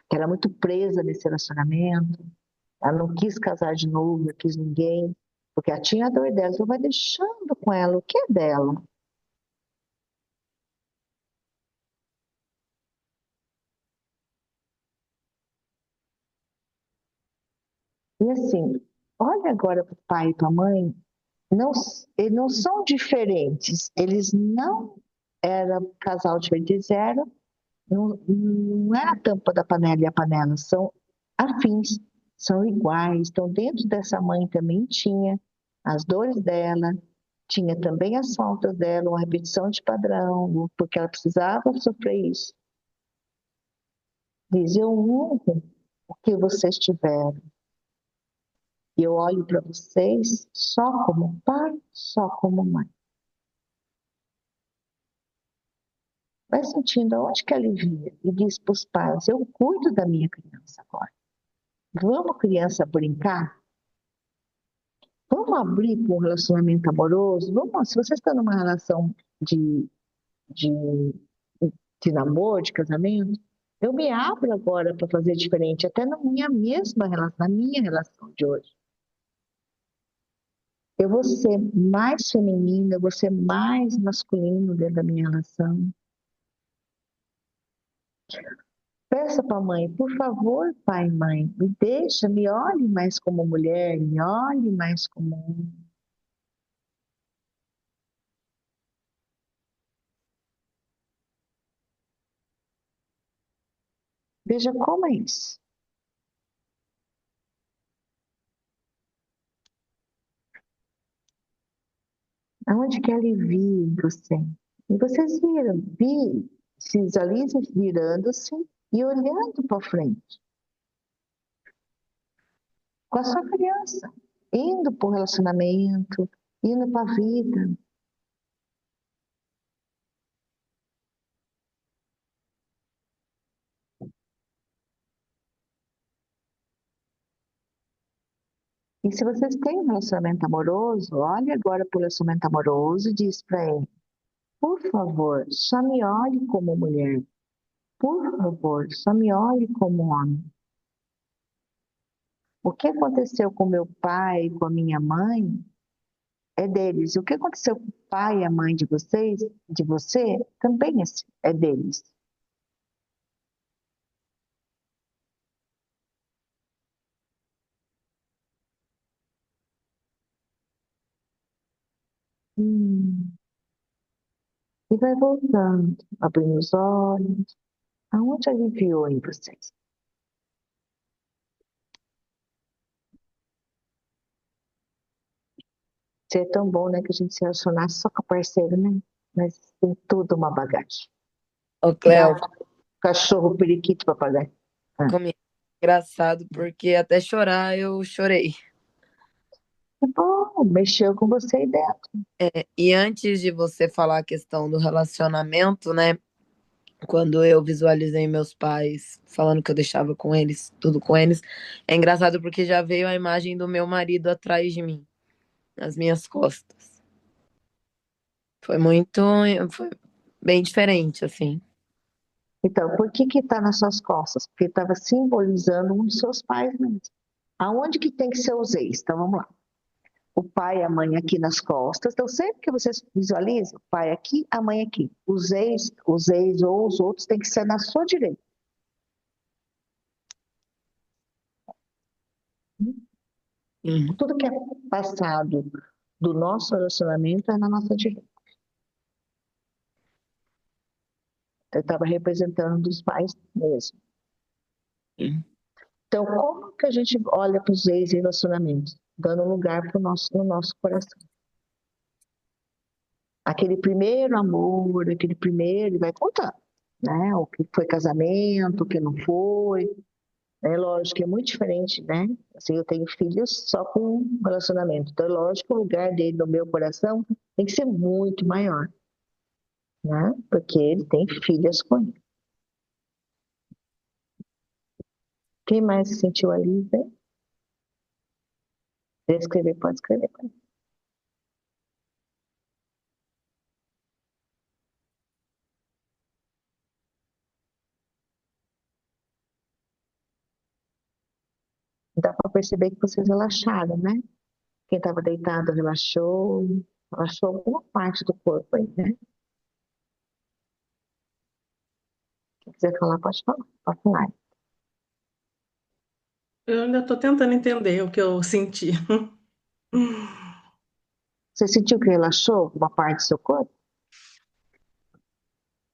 que era muito presa nesse relacionamento. Ela não quis casar de novo, não quis ninguém, porque ela tinha a dor dela, então vai deixando com ela o que é dela. E assim, olha agora para o pai e para a mãe, não, eles não são diferentes, eles não eram casal diferente, eles eram, não é a tampa da panela e a panela, são afins, são iguais. Então, dentro dessa mãe também tinha as dores dela, tinha também as faltas dela, uma repetição de padrão, porque ela precisava sofrer isso. Diz, eu honro o que vocês tiveram. E eu olho para vocês só como pai, só como mãe. Vai sentindo aonde que alivia e diz para os pais, eu cuido da minha criança agora. Vamos, criança, brincar? Vamos abrir para um relacionamento amoroso? Vamos, se você está numa relação de, de namoro, de casamento, eu me abro agora para fazer diferente, até na minha mesma relação, na minha relação de hoje. Eu vou ser mais feminina, eu vou ser mais masculino dentro da minha relação. Peça para a mãe, por favor, pai e mãe, me deixa, me olhe mais como mulher, me olhe mais como homem. Veja como é isso. Aonde que alivia em você? E vocês viram, se visualizem virando-se e olhando para frente. Com a sua criança, indo para o relacionamento, indo para a vida. E se vocês têm um relacionamento amoroso, olhe agora para o relacionamento amoroso e diz para ele: por favor, só me olhe como mulher. Por favor, só me olhe como homem. O que aconteceu com meu pai, com a minha mãe, é deles. O que aconteceu com o pai e a mãe de vocês, de você, também é deles. Hum. E vai voltando, abrindo os olhos. Aonde aliviou em vocês? Ser tão bom, né, que a gente se relacionasse só com o parceiro, né? Mas tem tudo uma bagagem. Ô, Cléo, Gato, cachorro, periquito, papagaio. comigo. Engraçado, porque até chorar eu chorei. Que bom, mexeu com você aí dentro. E antes de você falar a questão do relacionamento, né? Quando eu visualizei meus pais falando que eu deixava com eles, tudo com eles, é engraçado porque já veio a imagem do meu marido atrás de mim, nas minhas costas. Foi muito, foi bem diferente, assim. Então, por que que tá nas suas costas? Porque estava simbolizando um dos seus pais mesmo. Aonde que tem que ser os ex? Então, vamos lá. O pai e a mãe aqui nas costas. Então, sempre que você visualiza, o pai aqui, a mãe aqui. Os ex ou os outros tem que ser na sua direita. Uhum. Tudo que é passado do nosso relacionamento é na nossa direita. Eu estava representando os pais mesmo. Uhum. Então, como que a gente olha para os ex-relacionamentos? Dando lugar no nosso coração. Aquele primeiro amor, aquele primeiro, ele vai contar, né? O que foi casamento, o que não foi. É lógico que é muito diferente, né? Assim, eu tenho filhos só com relacionamento. Então, é lógico que o lugar dele no meu coração tem que ser muito maior, né? Porque ele tem filhas com ele. Quem mais se sentiu ali, né? Quer escrever, pode escrever. Dá para perceber que vocês relaxaram, né? Quem estava deitado relaxou, relaxou alguma parte do corpo aí, né? Quem quiser falar, pode falar. Pode falar. Eu ainda estou tentando entender o que eu senti. Você sentiu que relaxou alguma parte do seu corpo?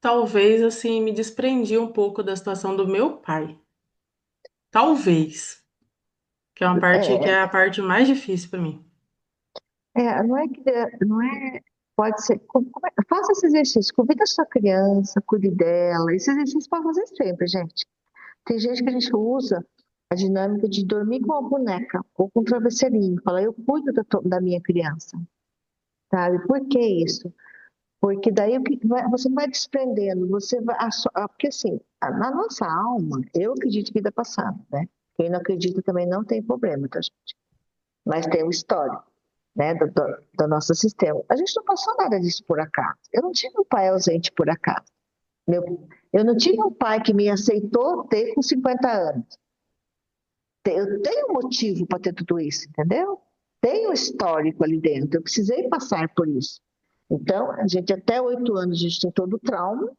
Talvez, assim, me desprendi um pouco da situação do meu pai. Talvez. Que é uma parte que É, é a parte mais difícil para mim. não é que não é, pode ser. Faça esse exercício, convida a sua criança, cuide dela. Esse exercício pode fazer sempre, gente. Tem gente que a gente usa a dinâmica de dormir com uma boneca ou com um travesseirinho. Fala, eu cuido da minha criança, sabe? Por que isso? Porque daí você vai desprendendo, você vai, porque assim, na nossa alma, eu acredito em vida passada, né? Quem não acredita também não tem problema, tá, gente? Mas tem o histórico, né, do nosso sistema. A gente não passou nada disso por acaso. Eu não tive um pai ausente por acaso. Eu não tive um pai que me aceitou ter com 50 anos. Eu tenho um motivo para ter tudo isso, entendeu? Tem um histórico ali dentro. Eu precisei passar por isso. Então, a gente até 8 anos, a gente tem todo o trauma.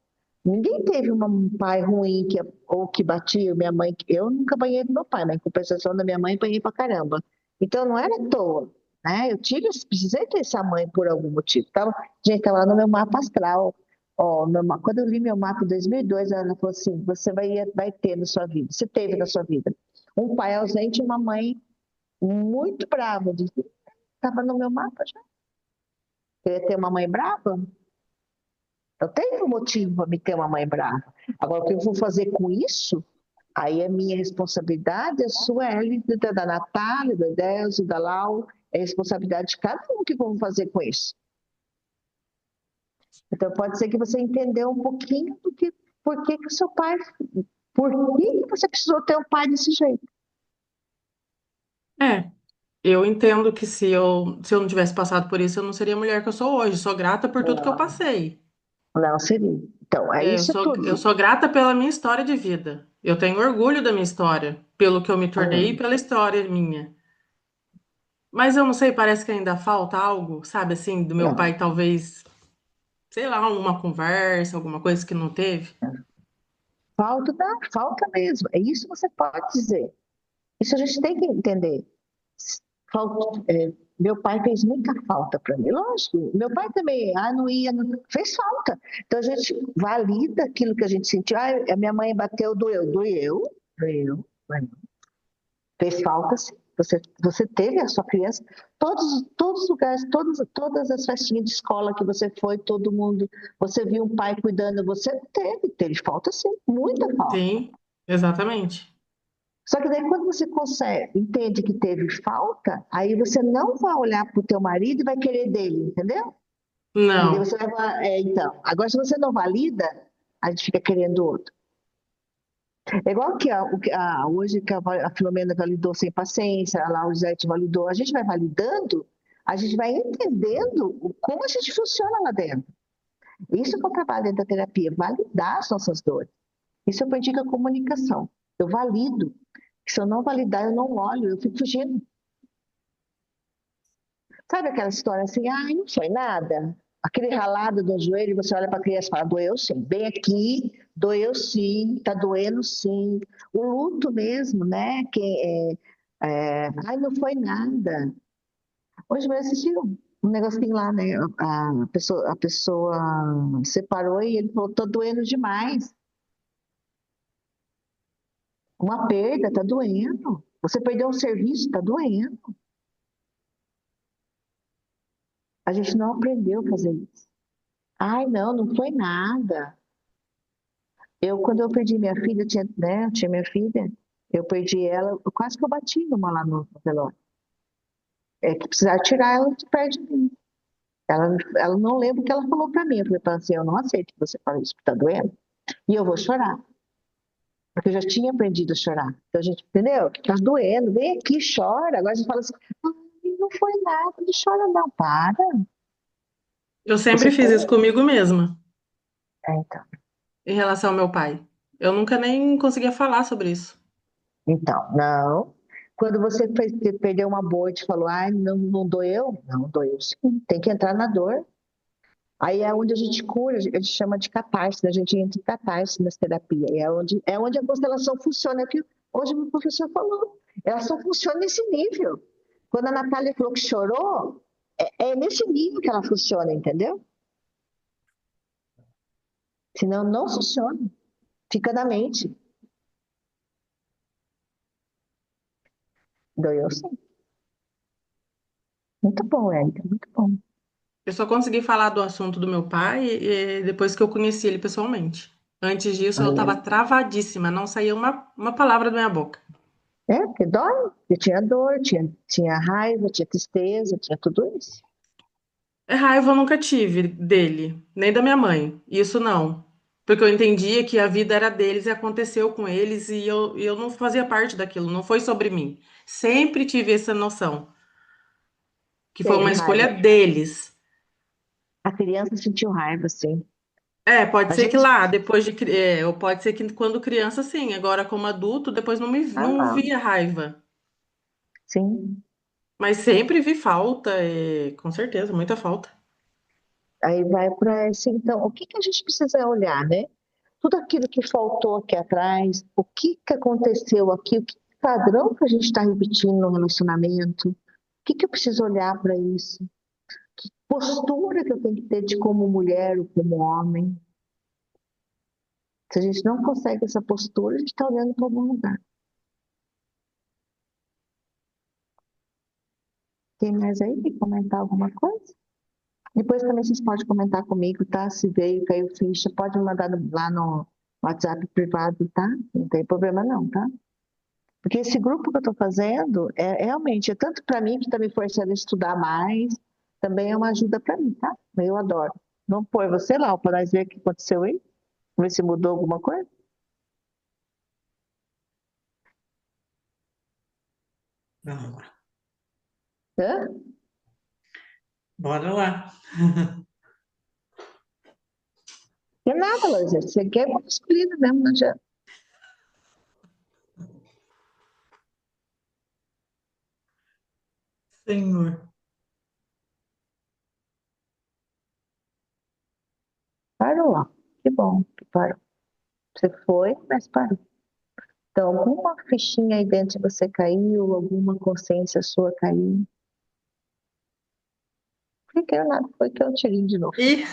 Ninguém teve um pai ruim ou que batia. Minha mãe, eu nunca apanhei do meu pai, mas em compensação da minha mãe, apanhei pra caramba. Então, não era à toa, né? Precisei ter essa mãe por algum motivo. Gente, estava lá no meu mapa astral. Ó, quando eu li meu mapa em 2002, ela falou assim: você vai ter na sua vida, você teve na sua vida um pai ausente e uma mãe muito brava. Estava no meu mapa já. Queria ter uma mãe brava? Eu tenho um motivo para me ter uma mãe brava. Agora, o que eu vou fazer com isso? Aí é minha responsabilidade, a sua é da Natália, da Delcio, da Lau, é responsabilidade de cada um que vamos fazer com isso. Então, pode ser que você entendeu um pouquinho por que que o seu pai, por que que você precisou ter um pai desse jeito. É, Eu entendo que se eu não tivesse passado por isso, eu não seria a mulher que eu sou hoje. Sou grata por tudo que eu Não, passei. não seria. Então, é É, eu isso é sou, eu tudo. sou grata pela minha história de vida. Eu tenho orgulho da minha história, pelo que eu me tornei e Hum, pela história minha. Mas eu não sei, parece que ainda falta algo, sabe, assim, do meu Não, pai, talvez, sei lá, uma conversa, alguma coisa que não teve. falta mesmo. É isso que você pode dizer. Isso a gente tem que entender. Meu pai fez muita falta para mim. Lógico, meu pai também, não ia, fez falta. Então a gente valida aquilo que a gente sentiu. A minha mãe bateu, doeu. Doeu. Fez falta, sim. Você teve a sua criança, todos os lugares, todas as festinhas de escola que você foi, todo mundo, você viu um pai cuidando, você teve falta, sim, muita falta. Sim, exatamente. Só que daí quando você consegue, entende que teve falta, aí você não vai olhar para o teu marido e vai querer dele, entendeu? E daí Não, você vai falar, então, agora se você não valida, a gente fica querendo outro. É igual que hoje que a Filomena validou sem paciência, a Lausete validou, a gente vai validando, a gente vai entendendo como a gente funciona lá dentro. Isso que é o trabalho dentro da terapia, validar as nossas dores. Isso eu aprendi com a comunicação. Eu valido. Se eu não validar, eu não olho, eu fico fugindo. Sabe aquela história assim, não foi nada? Aquele ralado do joelho, você olha para a criança e fala, doeu sim. Bem aqui, doeu sim, tá doendo sim. O luto mesmo, né? Não foi nada. Hoje eu assisti um negocinho lá, né? A pessoa separou e ele falou, tô doendo demais. Uma perda, tá doendo. Você perdeu um serviço, tá doendo. A gente não aprendeu a fazer isso. Não foi nada. Quando eu perdi minha filha, eu tinha minha filha, eu perdi ela, quase que eu bati numa lá no velório. É que precisar tirar ela de perto de mim. Ela não lembra o que ela falou pra mim. Eu falei pra ela assim, eu não aceito que você fale isso, porque tá doendo. E eu vou chorar. Porque eu já tinha aprendido a chorar. Então a gente, entendeu? Tá doendo, vem aqui, chora. Agora a gente fala assim, não foi nada, não chora não, para. eu Você sempre fiz tem. isso comigo mesma, Então. em relação ao meu pai. Eu nunca nem conseguia falar sobre isso. Então, não. Quando você perdeu uma boa e te falou, não, não doeu? Não, doeu sim. Tem que entrar na dor. Aí é onde a gente cura, a gente chama de catarse, né? A gente entra em catarse nas terapias. É onde a constelação funciona. É o que hoje o meu professor falou. Ela só funciona nesse nível. Quando a Natália falou que chorou, é nesse nível que ela funciona, entendeu? Senão não funciona. Fica na mente. Doeu sim. Muito bom, Érica, muito bom. Eu só consegui falar do assunto do meu pai depois que eu conheci ele pessoalmente. Antes disso, eu estava travadíssima, não saía uma palavra da minha boca. Porque dói. Eu tinha dor, tinha raiva, tinha tristeza, tinha tudo isso. É raiva eu nunca tive dele, nem da minha mãe. Isso não. Porque eu entendia que a vida era deles e aconteceu com eles e eu não fazia parte daquilo, não foi sobre mim. Sempre tive essa noção, que foi Teve uma escolha raiva. deles. A criança sentiu raiva, sim. É, pode A ser que gente. lá, ou pode ser que quando criança, sim. Agora, como adulto, depois não Não. via raiva. Sim. Mas sempre vi falta, com certeza, muita falta. Aí vai para esse. Então, o que que a gente precisa olhar, né? Tudo aquilo que faltou aqui atrás, o que que aconteceu aqui, o que padrão que a gente está repetindo no relacionamento, o que que eu preciso olhar para isso? Postura que eu tenho que ter de como mulher ou como homem. Se a gente não consegue essa postura, a gente está olhando para algum lugar. Tem mais aí que comentar alguma coisa? Depois também vocês podem comentar comigo, tá? Se veio, caiu ficha, pode me mandar lá no WhatsApp privado, tá? Não tem problema não, tá? Porque esse grupo que eu estou fazendo realmente é tanto para mim que está me forçando a estudar mais, também é uma ajuda para mim, tá? Eu adoro. Vamos pôr você lá para nós ver o que aconteceu aí, ver se mudou alguma coisa. Vamos lá. Hã? Bora lá. Não é nada, Luísa. Você quer masculino mesmo, não adianta. Senhor. Parou lá. Que bom que parou. Você foi, mas parou. Então, alguma fichinha aí dentro de você caiu, alguma consciência sua caiu. Por que eu nada? Foi que eu tirei de novo. E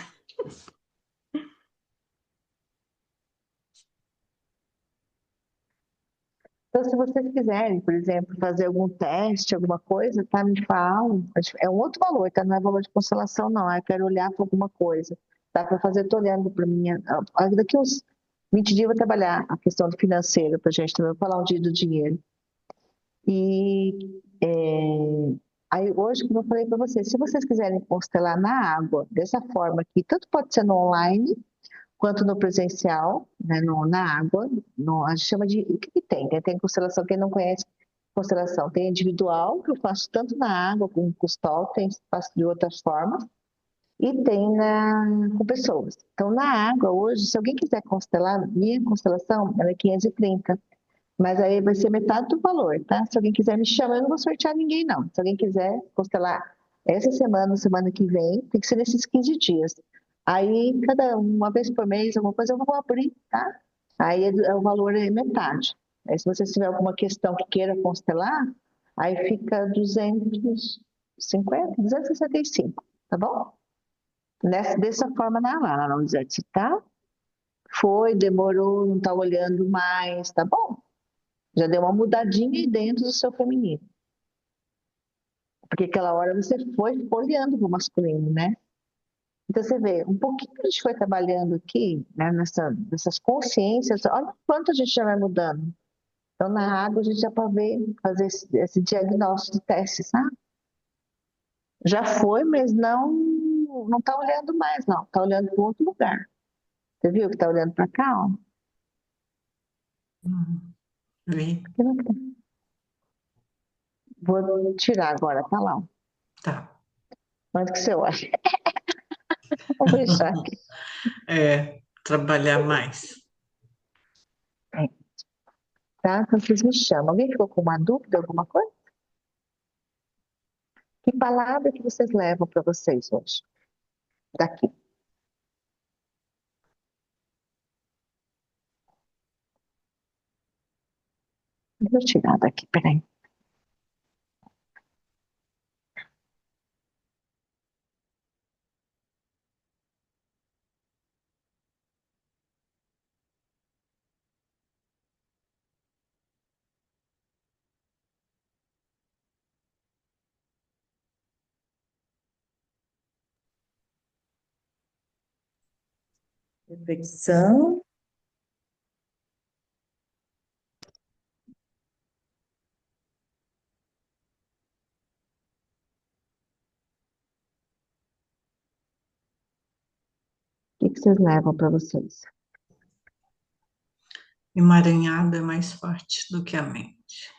Então, se vocês quiserem, por exemplo, fazer algum teste, alguma coisa, tá? Me falam. É um outro valor, tá? Não é valor de constelação, não. Eu quero olhar para alguma coisa. Dá para fazer, tô olhando para minha. Daqui uns 20 dias eu vou trabalhar a questão do financeiro para a gente também. Vou falar um dia do dinheiro. E aí, hoje, como eu falei para vocês, se vocês quiserem constelar na água, dessa forma aqui, tanto pode ser no online quanto no presencial, né, na água, a gente chama de. O que, que tem? Né? Tem constelação, quem não conhece constelação, tem individual, que eu faço tanto na água como com cristal, tem, faço de outras formas, e tem com pessoas. Então, na água, hoje, se alguém quiser constelar, minha constelação, ela é 530. Mas aí vai ser metade do valor, tá? Se alguém quiser me chamar, eu não vou sortear ninguém, não. Se alguém quiser constelar essa semana, semana que vem, tem que ser nesses 15 dias. Aí, uma vez por mês, alguma coisa, eu vou abrir, tá? Aí o valor é metade. Aí, se você tiver alguma questão que queira constelar, aí fica 250, 265, tá bom? Dessa forma na Elisete, tá? Foi, demorou, não tá olhando mais, tá bom? Já deu uma mudadinha aí dentro do seu feminino. Porque aquela hora você foi olhando para o masculino, né? Então você vê, um pouquinho que a gente foi trabalhando aqui, né, nessas consciências, olha quanto a gente já vai mudando. Então na água a gente já pode ver, fazer esse diagnóstico de teste, sabe? Já foi, mas não está olhando mais, não. Está olhando para outro lugar. Você viu que está olhando para cá? Ó? Vi. Aqui não tem. Vou tirar agora, tá lá. Ó. Tá. Onde que você olha? Vou deixar aqui. Trabalhar mais. Tá? Então vocês me chamam. Alguém ficou com uma dúvida, alguma coisa? Que palavra que vocês levam para vocês hoje? Daqui. Deixa eu tirar daqui, peraí. Reflexão. O que vocês levam para vocês? Emaranhado é mais forte do que a mente.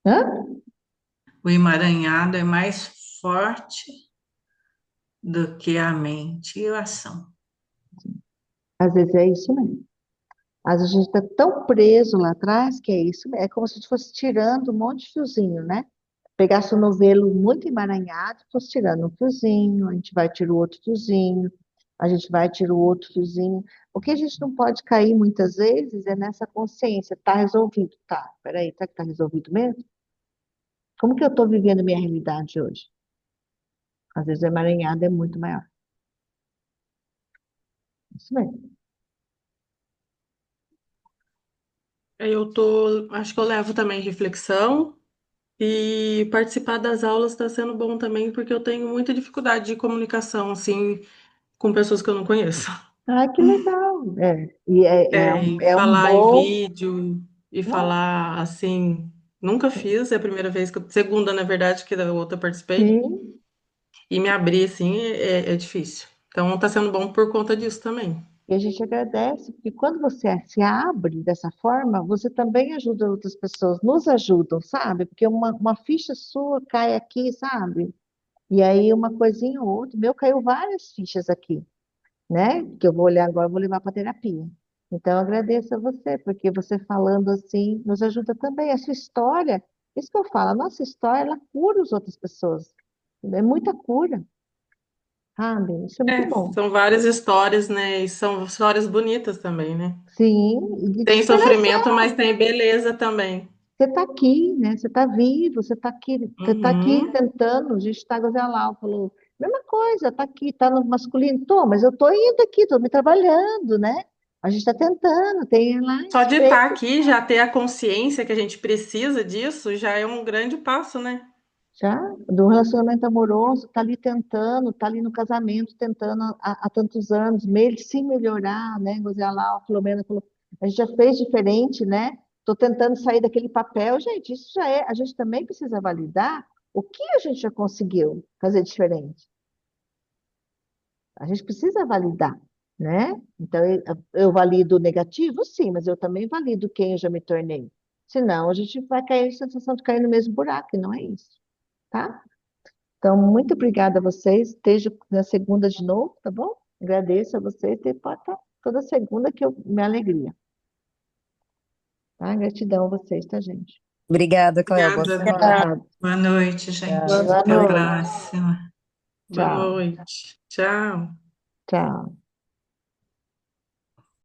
Hã? O emaranhado é mais forte do que a mente e a ação. Às vezes é isso mesmo. Às vezes a gente está tão preso lá atrás que é isso mesmo. É como se a gente fosse tirando um monte de fiozinho, né? Pegasse um novelo muito emaranhado, fosse tirando um fiozinho, a gente vai tirar o outro fiozinho, a gente vai tirar o outro fiozinho. O que a gente não pode cair muitas vezes é nessa consciência. Tá resolvido? Tá. Peraí, tá que tá resolvido mesmo? Como que eu estou vivendo minha realidade hoje? Às vezes o emaranhado é muito maior. Isso mesmo. acho que eu levo também reflexão e participar das aulas está sendo bom também, porque eu tenho muita dificuldade de comunicação, assim, com pessoas que eu não conheço. Ah, que legal. E E é um falar em bom. vídeo e Não, falar assim, nunca fiz, é a primeira vez segunda, na verdade, que da outra eu participei, sim. e me abrir assim é difícil. Então tá sendo bom por conta disso também. E a gente agradece, porque quando você se abre dessa forma, você também ajuda outras pessoas, nos ajudam, sabe? Porque uma ficha sua cai aqui, sabe? E aí uma coisinha ou outra, meu caiu várias fichas aqui, né? Que eu vou olhar agora, eu vou levar para terapia. Então, eu agradeço a você, porque você falando assim nos ajuda também. A sua história, isso que eu falo, a nossa história, ela cura as outras pessoas. É muita cura, sabe? Isso é muito bom. São várias histórias, né? E são histórias bonitas também, né? Sim, e de Tem superação. sofrimento, mas tem beleza também. Você está aqui, né? Você está vivo, você tá aqui Uhum. tentando. A gente está lá, falou, mesma coisa, está aqui, está no masculino. Tô, mas eu estou indo aqui, estou me trabalhando, né? A gente está tentando, tem lá Só de estar espelho. aqui, já ter a consciência que a gente precisa disso, já é um grande passo, né? Já, do relacionamento amoroso, tá ali tentando, tá ali no casamento, tentando há tantos anos, se melhorar, né? Gozela lá, a Filomena falou, a gente já fez diferente, né? Tô tentando sair daquele papel. Gente, isso já é, a gente também precisa validar o que a gente já conseguiu fazer diferente. A gente precisa validar, né? Então, eu valido o negativo, sim, mas eu também valido quem eu já me tornei. Senão, a gente vai cair na sensação de cair no mesmo buraco, e não é isso, tá? Então, muito obrigada a vocês. Esteja na segunda de novo, tá bom? Agradeço a vocês. E pode estar toda segunda que eu me alegria. Tá? Gratidão a vocês, tá, gente? Obrigada, Cléo. Boa Obrigada, semana. Bia. Obrigada. Boa noite, gente. Boa Até a noite. próxima. Boa Tchau. noite. Tchau. Tchau.